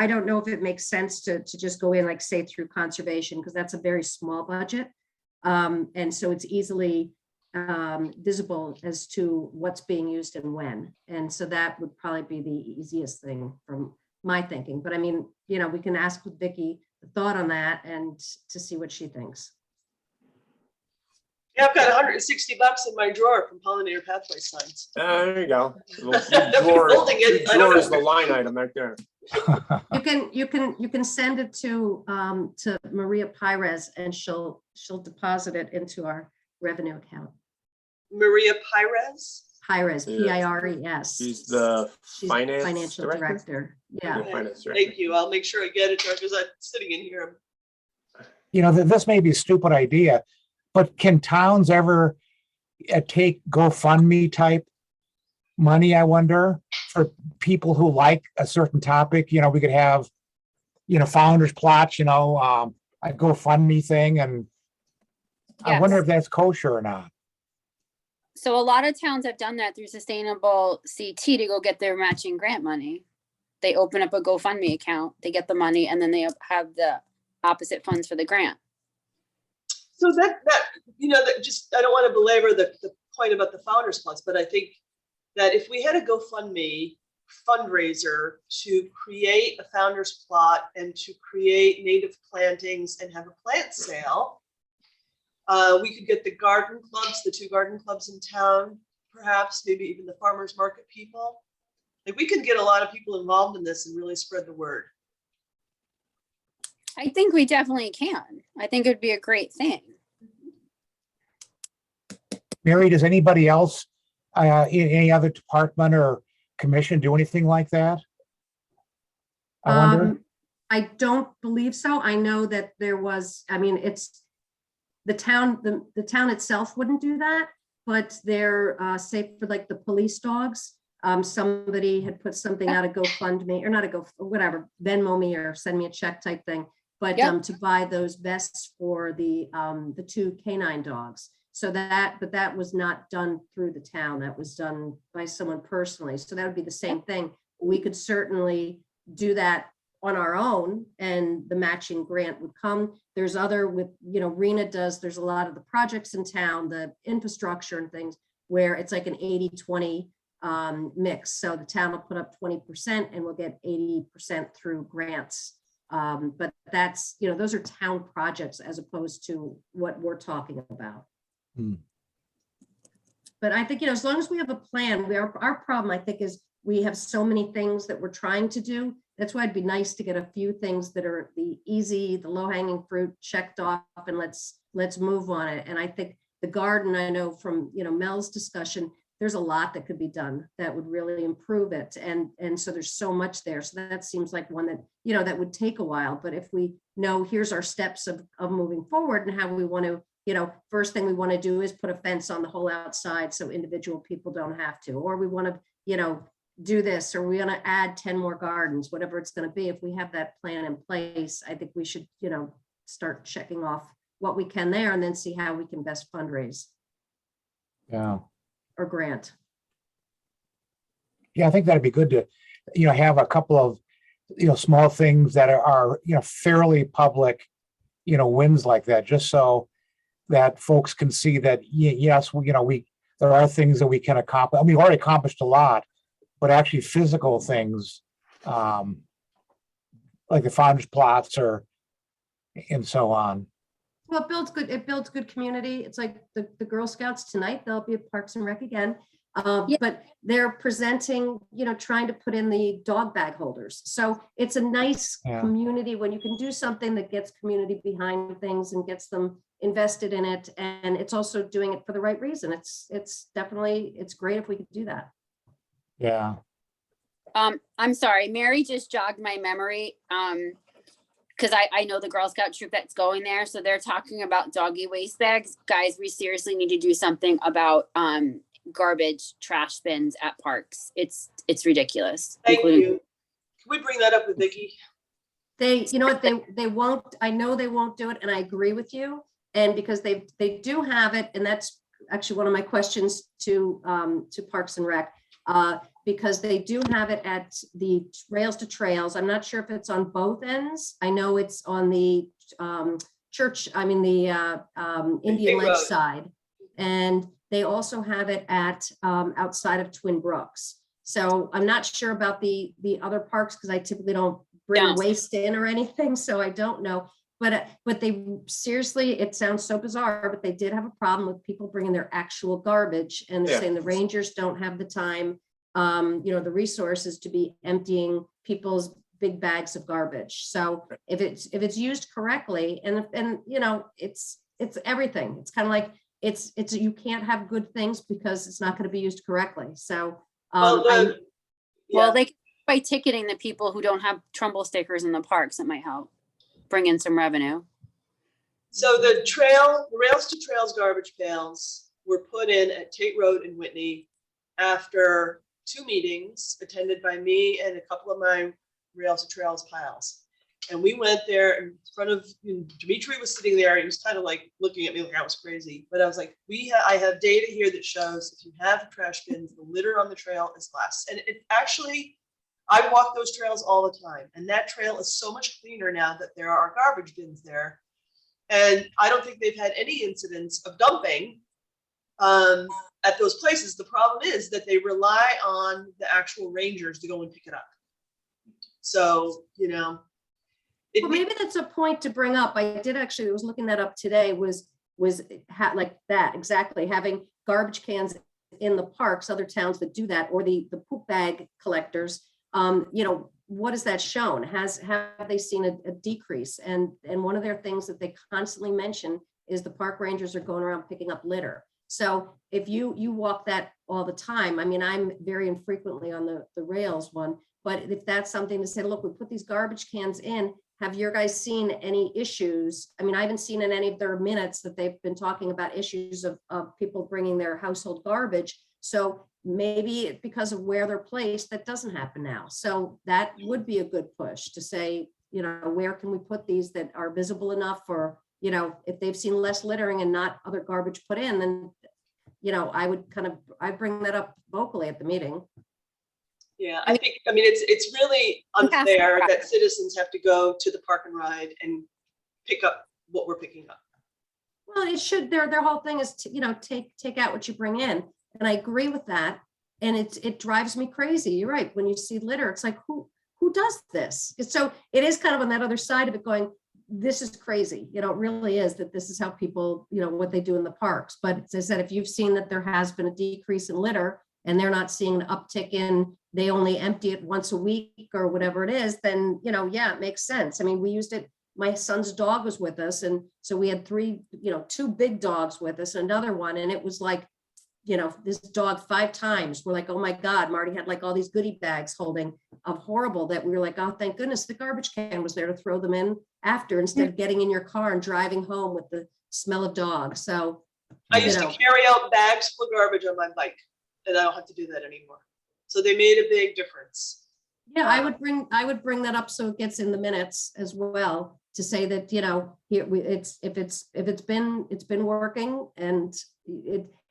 don't know if it makes sense to just go in, like, say, through conservation, because that's a very small budget. And so it's easily visible as to what's being used and when. And so that would probably be the easiest thing from my thinking. But I mean, we can ask Vicki the thought on that and to see what she thinks. Yeah, I've got $160 in my drawer from Pollinator Pathway signs. There you go. Holding it, I don't Drawer is know. the line item right there. You can send it to Maria Pires, and she'll deposit it into our revenue account. Maria Pires? Pires, Yeah. Pires. She's the She's finance financial director. Yeah. Yeah, finance director. Thank you. I'll make sure I get it to her, because I'm sitting in here. This may be a stupid idea, but can towns ever take GoFundMe type money, I wonder, for people who like a certain topic? We could have, founders plots, a GoFundMe thing, and I wonder if that's kosher or not. So a lot of towns have done that through Sustainable CT to go get their matching grant money. They open up a GoFundMe account, they get the money, and then they have the opposite funds for the grant. So that I don't want to belabor the point about the Founders Plus, but I think that if we had a GoFundMe fundraiser to create a founder's plot and to create native plantings and have a plant sale, we could get the garden clubs, the 2 garden clubs in town, perhaps maybe even the farmers market people. Like, we can get a lot of people involved in this and really spread the word. I think we definitely can. I think it'd be a great thing. Mary, does anybody else, in any other department or commission do anything like that? I wonder. I don't believe so. I know that there was, I mean, it's the town itself wouldn't do that, but they're say for like the police dogs. Somebody had put something out, a GoFundMe, or not a whatever, Venmo me or send me a check type thing. But Yep. to buy those vests for the 2 canine dogs. So but that was not done through the town. That was done by someone personally. So that would be the same thing. We could certainly do that on our own, and the matching grant would come. There's other with, Rena does, there's a lot of the projects in town, the infrastructure and things where it's like an 80-20 mix. So the town will put up 20% and we'll get 80% through grants. But that's, those are town projects as opposed to what we're talking about. But I think, as long as we have a plan, our problem, I think, is we have so many things that we're trying to do. That's why it'd be nice to get a few things that are the low hanging fruit checked off, and let's move on it. And I think the garden, I know from, Mel's discussion, there's a lot that could be done that would really improve it. And so there's so much there. So that seems like one that, that would take a while. But if we know, here's our steps of moving forward and how we want to, first thing we want to do is put a fence on the whole outside so individual people don't have to, or we want to, do this, or we want to add 10 more gardens, whatever it's going to be. If we have that plan in place, I think we should, start checking off what we can there and then see how we can best fundraise. Yeah. Or grant. Yeah, I think that'd be good to, have a couple of, small things that are, fairly public, wins like that, just so that folks can see that, yes, there are things that we can accomplish. I mean, we've already accomplished a lot, but actually physical things, like the farmers plots and so on. Well, it builds good community. It's like the Girl Scouts tonight, they'll be at Parks and Rec again. Yeah. But they're presenting, trying to put in the dog bag holders. So it's a nice community when you can do something that gets community behind things and gets them invested in it. And it's also doing it for the right reason. It's definitely, it's great if we could do that. Yeah. I'm sorry, Mary just jogged my memory. Because I know the Girl Scout troop that's going there. So they're talking about doggy waste bags. Guys, we seriously need to do something about garbage trash bins at parks. It's ridiculous. Thank you. Can we bring that up with Vicki? They won't, I know they won't do it, and I agree with you. And because they do have it, and that's actually one of my questions to Parks and Rec, because they do have it at the Rails to Trails. I'm not sure if it's on both ends. I know it's on the Indian Lake side. And they also have it at outside of Twin Brooks. So I'm not sure about the other parks because I typically don't bring waste in or anything. So I don't know. But they seriously, it sounds so bizarre, but they did have a problem with people bringing their actual garbage, and they're saying the rangers don't have the time, the resources to be emptying people's big bags of garbage. So if it's used correctly, and it's everything. It's kind of like it's you can't have good things because it's not going to be used correctly. So they by ticketing the people who don't have Trumbull stickers in the parks, it might help bring in some revenue. So the Rails to Trails garbage pails were put in at Tate Road in Whitney after 2 meetings attended by me and a couple of my Rails to Trails pals. And we went there in front of, Dimitri was sitting there. He was kind of like looking at me like I was crazy. But I was like, I have data here that shows if you have trash bins, the litter on the trail is less. And it actually, I walk those trails all the time, and that trail is so much cleaner now that there are garbage bins there. And I don't think they've had any incidents of dumping at those places. The problem is that they rely on the actual rangers to go and pick it up. So, you know. Well, maybe that's a point to bring up. I was looking that up today, was like that, exactly, having garbage cans in the parks, other towns that do that, or the poop bag collectors. You know, what has that shown? Have they seen a decrease? And one of their things that they constantly mention is the park rangers are going around picking up litter. So if you walk that all the time, I mean, I'm very infrequently on the rails one, but if that's something to say, look, we put these garbage cans in, have your guys seen any issues? I mean, I haven't seen in any of their minutes that they've been talking about issues of people bringing their household garbage. So maybe because of where they're placed, that doesn't happen now. So that would be a good push to say, you know, where can we put these that are visible enough for, you know, if they've seen less littering and not other garbage put in, then, you know, I'd bring that up vocally at the meeting. Yeah, I mean, it's really unfair that citizens have to go to the park and ride and pick up what we're picking up. Well, it should, their whole thing is to, you know, take out what you bring in. And I agree with that. And it drives me crazy. You're right. When you see litter, it's like, who does this? So it is kind of on that other side of it going, this is crazy. You know, it really is that this is how people, you know, what they do in the parks. But as I said, if you've seen that there has been a decrease in litter and they're not seeing an uptick in, they only empty it once a week or whatever it is, then, you know, yeah, it makes sense. I mean, we used it, my son's dog was with us. And so we had two big dogs with us, another one. And it was like, you know, this dog 5 times. We're like, oh my God, Marty had like all these goodie bags holding of horrible that we were like, oh, thank goodness the garbage can was there to throw them in after, instead of getting in your car and driving home with the smell of dog. So I used to carry out bags full of garbage on my bike, and I don't have to do that anymore. So they made a big difference. yeah, I would bring that up so it gets in the minutes as well, to say that, you know, here it's been working, and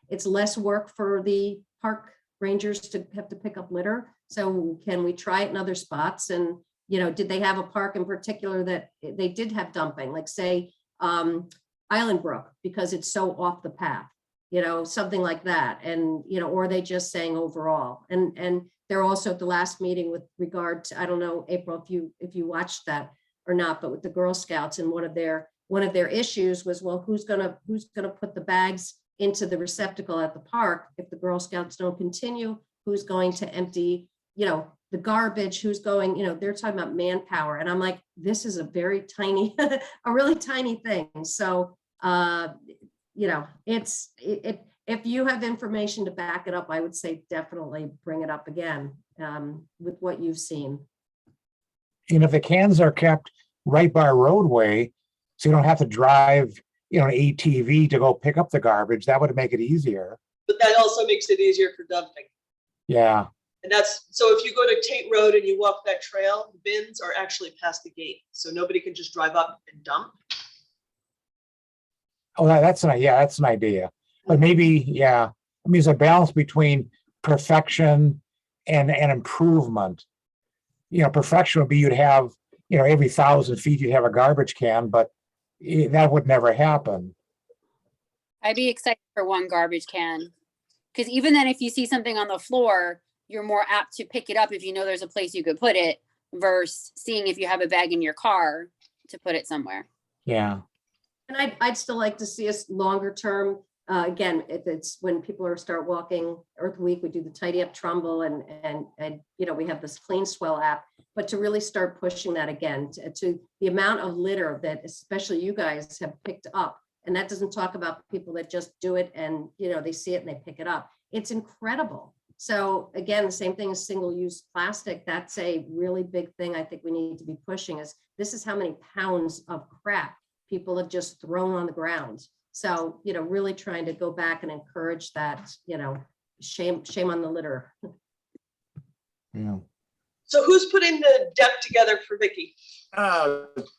it's less work for the park rangers to have to pick up litter. So can we try it in other spots? And, you know, did they have a park in particular that they did have dumping, like say Island Brook, because it's so off the path, you know, something like that. And, you know, or are they just saying overall? And they're also at the last meeting with regard to, I don't know, April, if you watched that or not, but with the Girl Scouts, and one of their issues was, well, who's gonna put the bags into the receptacle at the park if the Girl Scouts don't continue? Who's going to empty, you know, the garbage? Who's going, you know, they're talking about manpower. And I'm like, this is a very tiny, a really tiny thing. So, you know, if you have information to back it up, I would say definitely bring it up again with what you've seen. And if the cans are kept right by a roadway, so you don't have to drive, you know, an ATV to go pick up the garbage, that would make it easier. But that also makes it easier for dumping. Yeah. And that's, so if you go to Tate Road and you walk that trail, the bins are actually past the gate. So nobody can just drive up and dump. Oh, that's an idea. But maybe, yeah, I mean, there's a balance between perfection and improvement. You know, perfection would be you'd have, you know, every 1,000 feet you'd have a garbage can, but that would never happen. I'd be excited for one garbage can, because even then, if you see something on the floor, you're more apt to pick it up if you know there's a place you could put it, versus seeing if you have a bag in your car to put it somewhere. Yeah. And I'd still like to see us longer term. Again, if it's when people start walking Earth Week, we do the Tidy Up Trumbull, and you know, we have this Clean Swell app, but to really start pushing that again to the amount of litter that especially you guys have picked up. And that doesn't talk about people that just do it and, you know, they see it and they pick it up. It's incredible. So again, the same thing as single-use plastic. That's a really big thing I think we need to be pushing, is this is how many pounds of crap people have just thrown on the ground. So, you know, really trying to go back and encourage that, you know, shame on the litter. Yeah. So who's putting the deck together for Vicky?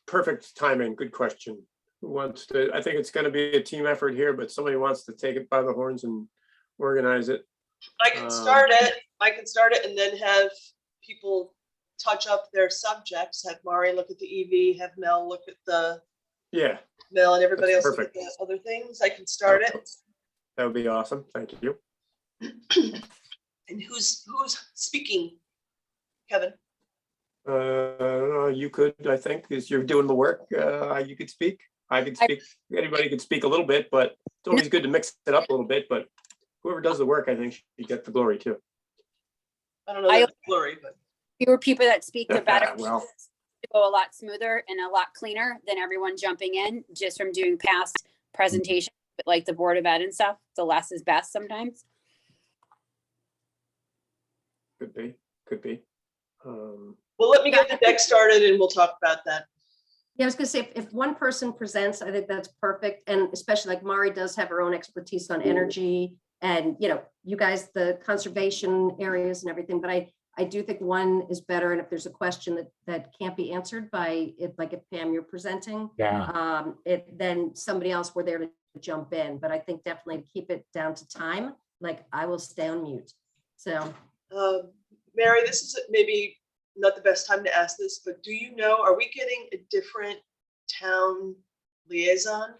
Perfect timing. Good question. Who wants to? I think it's going to be a team effort here, but somebody wants to take it by the horns and organize it. I can start it. I can start it and then have people touch up their subjects, have Mari look at the EV, have Mel look at the, Yeah, Mel and everybody else That's look at perfect. the other things. I can start it. that would be awesome. Thank you. And who's speaking? Kevin? You could, I think, because you're doing the work, you could speak. I could speak, anybody could speak a little bit, but it's always good to mix it up a little bit, but whoever does the work, I think should get the glory too. I don't know I- that it's blurry, but Fewer people that speak, the better. Well. To go a lot smoother and a lot cleaner than everyone jumping in just from doing past presentations, but like the Board of Ed and stuff. The less is best sometimes. Could be, could be. well, let me get the deck started and we'll talk about that. Yeah, I was gonna say, if one person presents, I think that's perfect, and especially like Mari does have her own expertise on energy, and, you know, you guys, the conservation areas and everything, but I do think one is better, and if there's a question that can't be answered by, if Pam, you're presenting, Yeah, then somebody else were there to jump in, but I think definitely to keep it down to time, like I will stay on mute, so. Mary, this is maybe not the best time to ask this, but do you know, are we getting a different town liaison?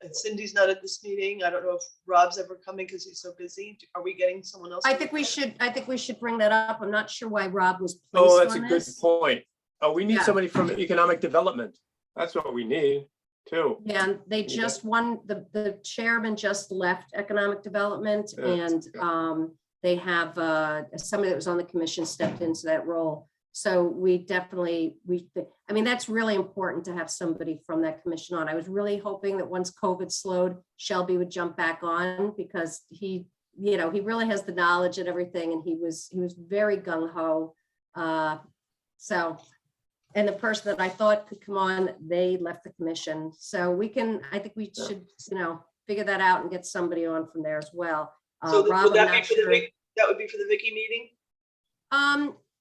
And Cindy's not at this meeting. I don't know if Rob's ever coming because he's so busy. Are we getting someone else? I think we should bring that up. I'm not sure why Rob was Oh, placed that's a on good this. point. Oh, we need Yeah. somebody from economic development. That's what we need too. Yeah, and they just won, the chairman just left economic development, Yeah, and they have somebody that was on the commission stepped into that role. So we definitely, I mean, that's really important to have somebody from that commission on. I was really hoping that once COVID slowed, Shelby would jump back on, because he, you know, he really has the knowledge and everything, and he was very gung ho. So, and the person that I thought could come on, they left the commission. So I think we should, you know, figure that out and get somebody on from there as well. So Rob, would I'm that be not for the sure. Vic, that would be for the Vicky meeting?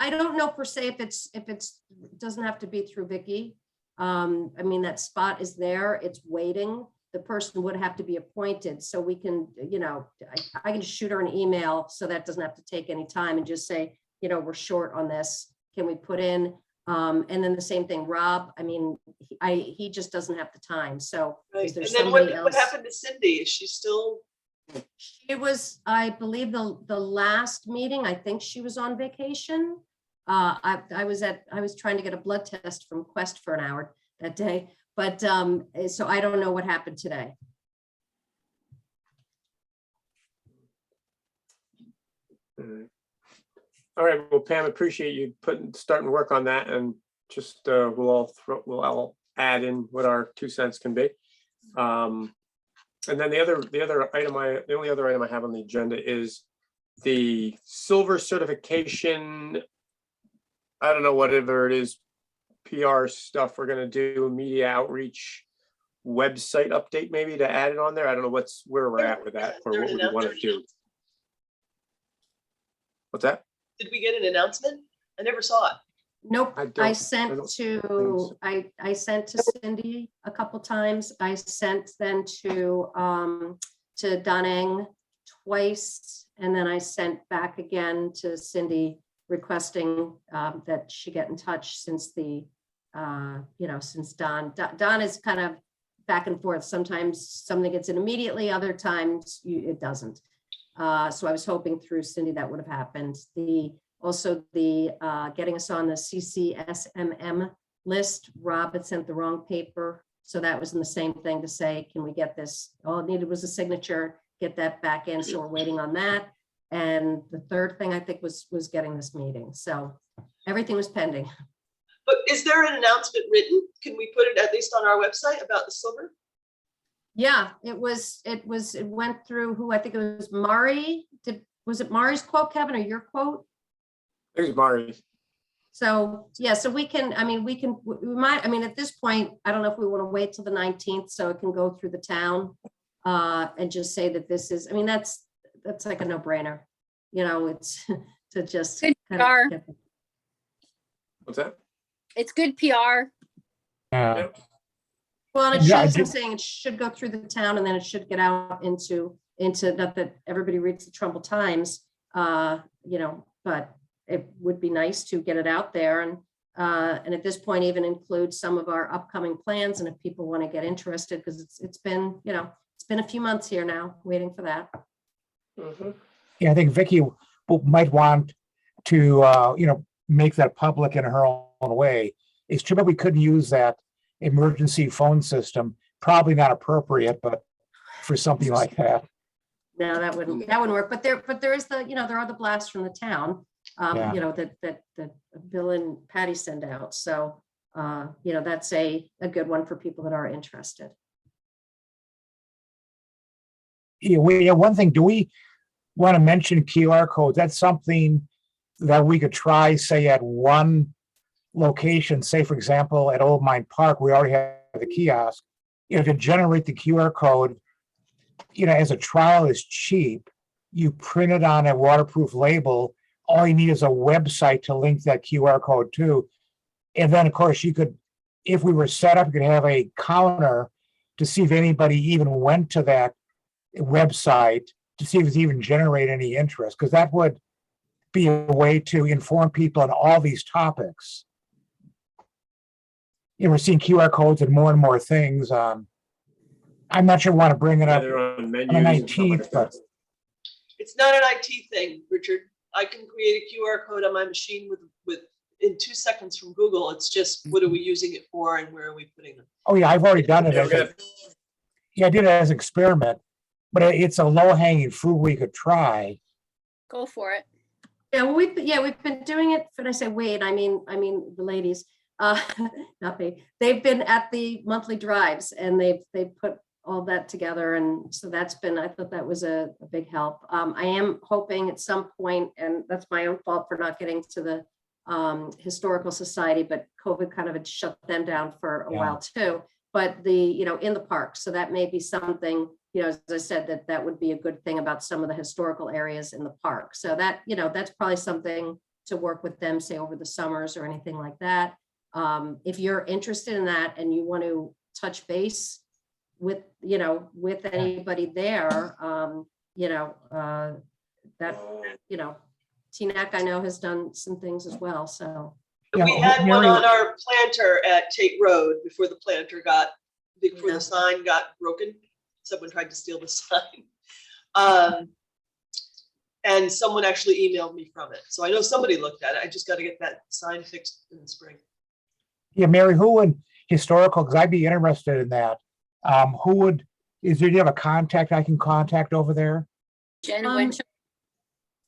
I don't know per se if it's doesn't have to be through Vicky. I mean, that spot is there, it's waiting. The person would have to be appointed, so we can, you know, I can shoot her an email, so that doesn't have to take any time, and just say, you know, we're short on this. Can we put in? And then the same thing, Rob, I mean, he just doesn't have the time, so. Right. Is there And then somebody what else? happened to Cindy? Is she still? She was, I believe the last meeting, I think she was on vacation. I was trying to get a blood test from Quest for an hour that day, but so I don't know what happened today. All right, well, Pam, appreciate you starting to work on that, and just we'll all add in what our 2 cents can be. And then the only other item I have on the agenda is the silver certification. I don't know, whatever it is, PR stuff we're gonna do, media outreach, website update maybe to add it on there. I don't know where we're at with that, or what we want to do. What's that? Did we get an announcement? I never saw it. Nope, I I don't sent think to, so. I sent to Cindy a couple times. I sent then to Donang twice, and then I sent back again to Cindy requesting that she get in touch, since the, since Don is kind of back and forth. Sometimes something gets in immediately, other times it doesn't. So I was hoping through Cindy that would have happened. Also the getting us on the CCSMM list, Rob had sent the wrong paper. So that was in the same thing to say, can we get this? All it needed was a signature, get that back in. So we're waiting on that. And the third thing I think was getting this meeting. So everything was pending. But is there an announcement written? Can we put it at least on our website about the silver? Yeah, it went through who, I think it was Mari. Was it Mari's quote, Kevin, or your quote? There's Mari. So, yeah, so we might, at this point, I don't know if we want to wait till the 19th so it can go through the town and just say that this is, that's like a no brainer. You know, it's to just. Good PR. What's that? It's good PR. Yep. Well, and it Yeah, I should, I'm did- saying it should go through the town, and then it should get out into not that everybody reads the Trumbull Times, but it would be nice to get it out there and at this point, even include some of our upcoming plans. And if people want to get interested, because it's been, you know, it's been a few months here now, waiting for that. Mhm. Yeah, I think Vicky might want to, make that public in her own way. It's too bad we couldn't use that emergency phone system. Probably not appropriate, but for something like that. No, that wouldn't work. But there is the, there are the blasts from the town, Yeah. that Bill and Patty send out. So, that's a good one for people that are interested. Yeah, one thing, do we want to mention QR codes? That's something that we could try, say, at one location, say, for example, at Old Mine Park, we already have the kiosk. To generate the QR code, as a trial is cheap. You print it on a waterproof label. All you need is a website to link that QR code to. And then, of course, you could, if we were set up, you could have a counter to see if anybody even went to that website to see if it's even generate any interest, because that would be a way to inform people on all these topics. We're seeing QR codes and more things. I'm not sure we want to bring it up They're on menus on the and stuff like 19th, but that. It's not an IT thing, Richard. I can create a QR code on my machine with in 2 seconds from Google. It's just, what are we using it for and where are we putting them? oh yeah, I've already done it. Yeah, we're gonna- I did it as an experiment, but it's a low hanging fruit we could try. Go for it. Yeah, we've been doing it. When I say wait, I mean the ladies, not me. They've been at the monthly drives and they've put all that together, and so I thought that was a big help. I am hoping at some point, and that's my own fault for not getting to the historical society, but COVID kind of had shut them down for a while too. But in the park, so that may be something. As I said, that would be a good thing about some of the historical areas in the park. So that, that's probably something to work with them, say over the summers or anything like that. If you're interested in that and you want to touch base with anybody there, TNAC I know has done some things as well. So Yeah, We had one Mary- on our planter at Tate Road before the sign got broken. Someone tried to steal the sign. And someone actually emailed me from it. So I know somebody looked at it. I just got to get that sign fixed in the spring. Yeah, Mary, who would historical, because I'd be interested in that. Do you have a contact I can contact over there? Jen Um, Winchell.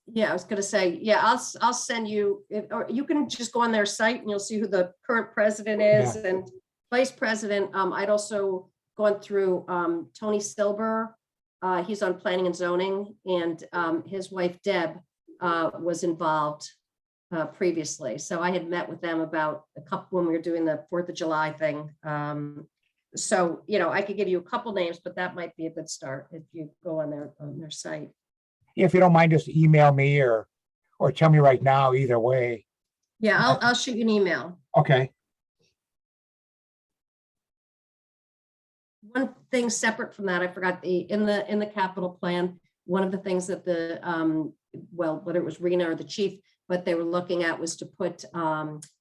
yeah, I was gonna say, I'll send you, or you can just go on their site and you'll see who the current president is and vice president. I'd also gone through Tony Silber. He's on planning and zoning, and his wife Deb was involved previously. So I had met with them about a couple when we were doing the 4th of July thing. So, I could give you a couple names, but that might be a good start if you go on their site. If you don't mind, just email me or tell me right now, either way. Yeah, I'll shoot you an email. Okay. One thing separate from that, I forgot in the capital plan, one of the things that whether it was Rena or the chief, but they were looking at was to put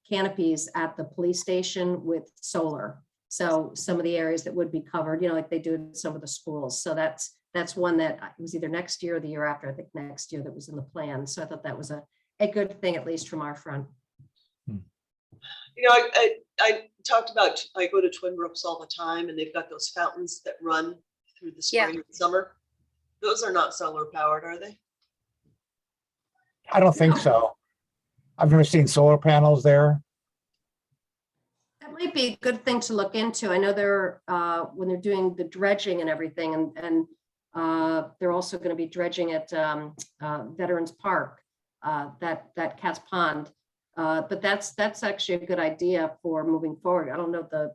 canopies at the police station with solar. So some of the areas that would be covered, like they do in some of the schools. So that's one that was either next year or the year after, I think next year, that was in the plan. So I thought that was a good thing, at least from our front. I talked about, I go to Twin Brooks all the time and they've got those fountains that run through the spring and summer. Those are not solar powered, are they? I don't think so. I've never seen solar panels there. That might be a good thing to look into. I know they're when they're doing the dredging and everything, and they're also going to be dredging at Veterans Park, that Cat's Pond. But that's actually a good idea for moving forward. I don't know the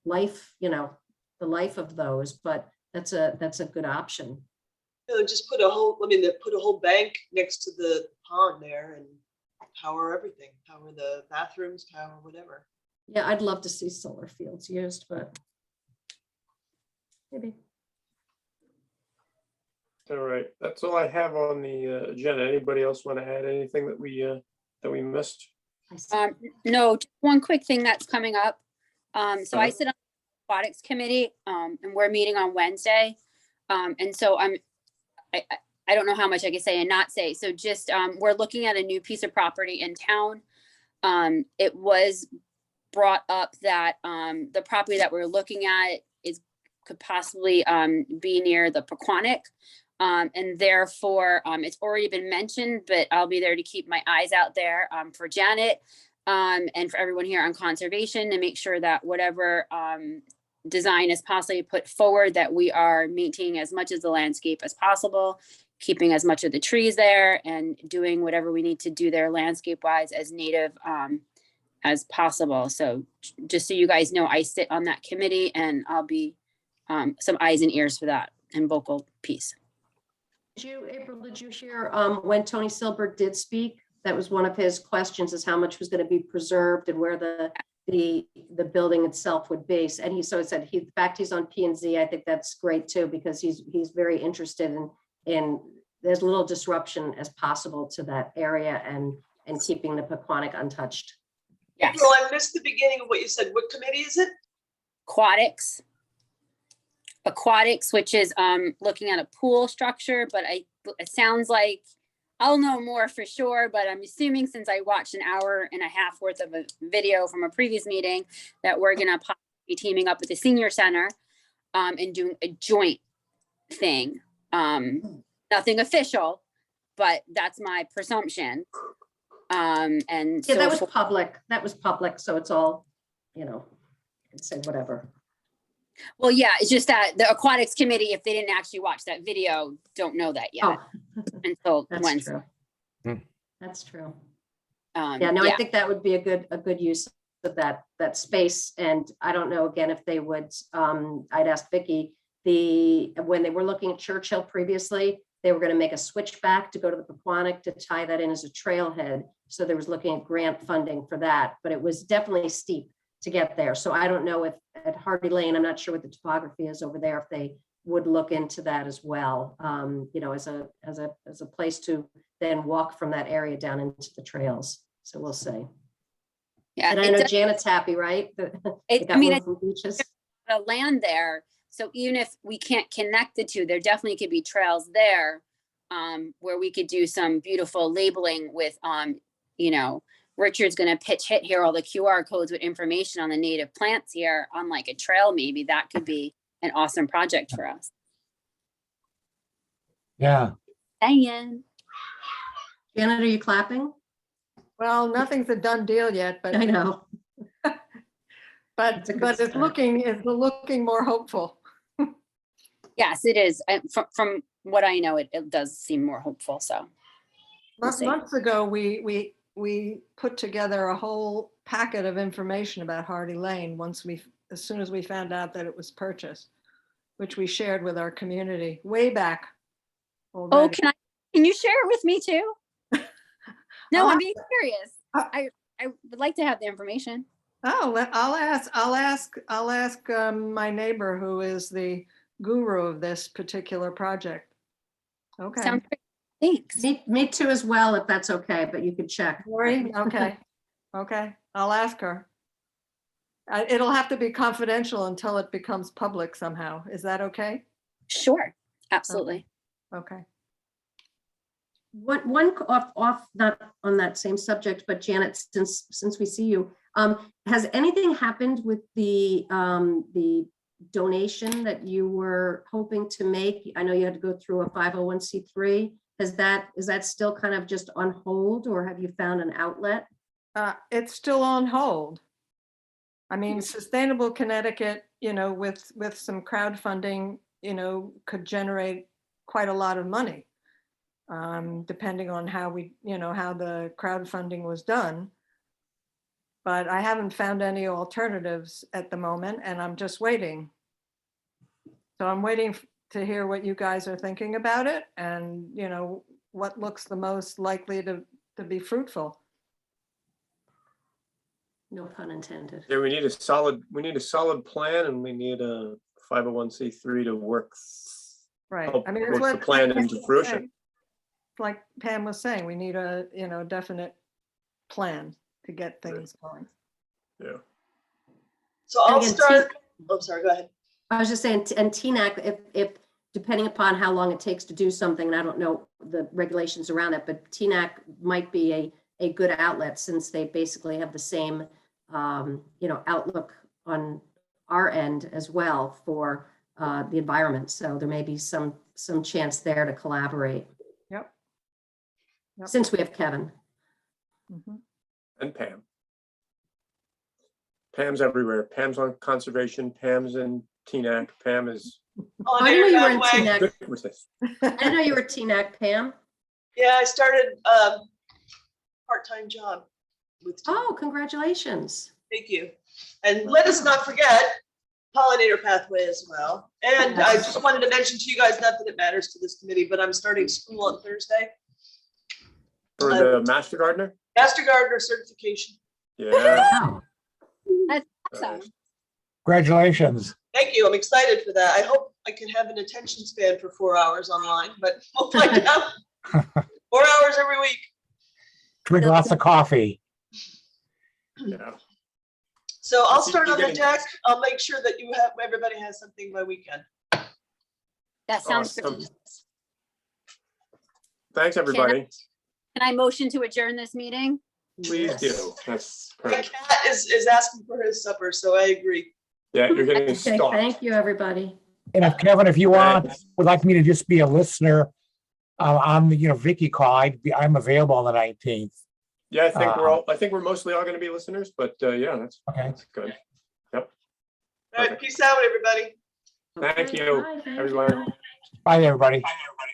life, the life of those, but that's a good option. Just put a whole bank next to the pond there and power everything, power the bathrooms, power whatever. Yeah, I'd love to see solar fields used, but maybe. All right, that's all I have on the agenda. Anybody else want to add anything that we missed? I see. No, just one quick thing that's coming up. So I Uh-huh. sit on the aquatics committee, and we're meeting on Wednesday. And so I don't know how much I can say and not say. So just, we're looking at a new piece of property in town. It was brought up that, the property that we're looking at could possibly, be near the Pequannock. And therefore, it's already been mentioned, but I'll be there to keep my eyes out there, for Janet, and for everyone here on conservation to make sure that whatever, design is possibly put forward, that we are maintaining as much of the landscape as possible, keeping as much of the trees there and doing whatever we need to do there landscape wise as native, as possible. So just so you guys know, I sit on that committee and I'll be, some eyes and ears for that and vocal piece. April, did you hear when Tony Silbert did speak? That was one of his questions, is how much was going to be preserved and where the building itself would be. And he said the fact he's on P&Z, I think that's great too, because he's very interested in there's little disruption as possible to that area and keeping the Pequannock untouched. Yes. April, I missed the beginning of what you said. What committee is it? Aquatics, which is looking at a pool structure, but it sounds like I'll know more for sure, but I'm assuming since I watched an hour and a half worth of a video from a previous meeting that we're gonna be teaming up with the senior center and doing a joint thing. Nothing official, but that's my presumption. And Yeah, so that was public. That was public. So it's all, you know, you can say whatever. well, yeah, it's just that the aquatics committee, if they didn't actually watch that video, don't know that yet Oh, until that's Wednesday. true. Hmm. That's true. Yeah, no, I think that would be a good use of that space. And I don't know, again, if they would, I'd ask Vicky, when they were looking at Churchill previously, they were going to make a switchback to go to the Pequannock to tie that in as a trailhead. So there was looking at grant funding for that, but it was definitely steep to get there. So I don't know if at Hardy Lane, I'm not sure what the topography is over there, if they would look into that as well, you know, as a place to then walk from that area down into the trails. So we'll see. Yeah, And I know Janet's happy, right? They got moved from beaches. a land there. So even if we can't connect the two, there definitely could be trails there where we could do some beautiful labeling with, you know, Richard's going to hit here all the QR codes with information on the native plants here on like a trail. Maybe that could be an awesome project for us. Yeah. Diane. Janet, are you clapping? Well, nothing's a done deal yet, I but know. but a good it's start. looking more hopeful. Yes, it is. From what I know, it does seem more hopeful. So we'll see. Months ago, we put together a whole packet of information about Hardy Lane as soon as we found out that it was purchased, which we shared with our community way back Oh, already. can you share it with me too? No, I'll I'm being serious. Uh, I would like to have the information. Oh, I'll ask my neighbor who is the guru of this particular project. Okay. Sounds great. Thanks. Me too as well, if that's okay, but you could check. Lori? Okay. Okay. I'll ask her. It'll have to be confidential until it becomes public somehow. Is that okay? Sure. Absolutely. Okay. One off, not on that same subject, but Janet, since we see you, has anything happened with the donation that you were hoping to make? I know you had to go through a 501c3. Is that still kind of just on hold, or have you found an outlet? It's still on hold. I mean, Sustainable Connecticut, you know, with some crowdfunding, you know, could generate quite a lot of money, depending on how how the crowdfunding was done. But I haven't found any alternatives at the moment, and I'm just waiting. So I'm waiting to hear what you guys are thinking about it, and you know what looks the most likely to be fruitful. No pun intended. Yeah, we need a solid plan, and we need a 501c3 to work Right. help I mean, it's work the what plan Pam into was fruition. saying. Like Pam was saying, we need a, definite plan to get things going. Yeah. So I'll And again, start, oh, sorry, go ahead. I was just saying, and TNAC, if, depending upon how long it takes to do something, and I don't know the regulations around it, but TNAC might be a good outlet since they basically have the same, outlook on our end as well for the environment. So there may be some chance there to collaborate. Yep. Yep. Since we have Kevin. Mhm. And Pam. Pam's everywhere. Pam's on conservation. Pam's in TNAC. Pam is On I didn't know you were in pathway. TNAC. good with this. I didn't know you were TNAC, Pam. Yeah, I started part-time job with. Oh, congratulations. Thank you. And let us not forget pollinator pathway as well. And I just wanted to mention to you guys, not that it matters to this committee, but I'm starting school on Thursday. For the Master Gardener? Master Gardener certification. Yeah. Wow. Awesome. Congratulations. Thank you. I'm excited for that. I hope I can have an attention span for 4 hours online, but we'll find out. 4 hours every week. Drink lots of coffee. Yeah. So I'll If you start can on the get it- deck. I'll make sure that everybody has something by weekend. That sounds Awesome. great. Thanks, everybody. Can I motion to adjourn this meeting? Please Yes. do. That's My perfect. cat is asking for his supper, so I agree. Yeah, you're getting Okay, stalked. thank you, everybody. And if Kevin, if you want, Thanks. would like me to just be a listener on the, Vicky call, I'm available on the 19th. Yeah, I think we're mostly all going to be listeners, but yeah, Okay. that's good. All right, peace out, everybody. Thank Okay, you, bye, thank everyone. you. Bye, everybody. Bye, everybody.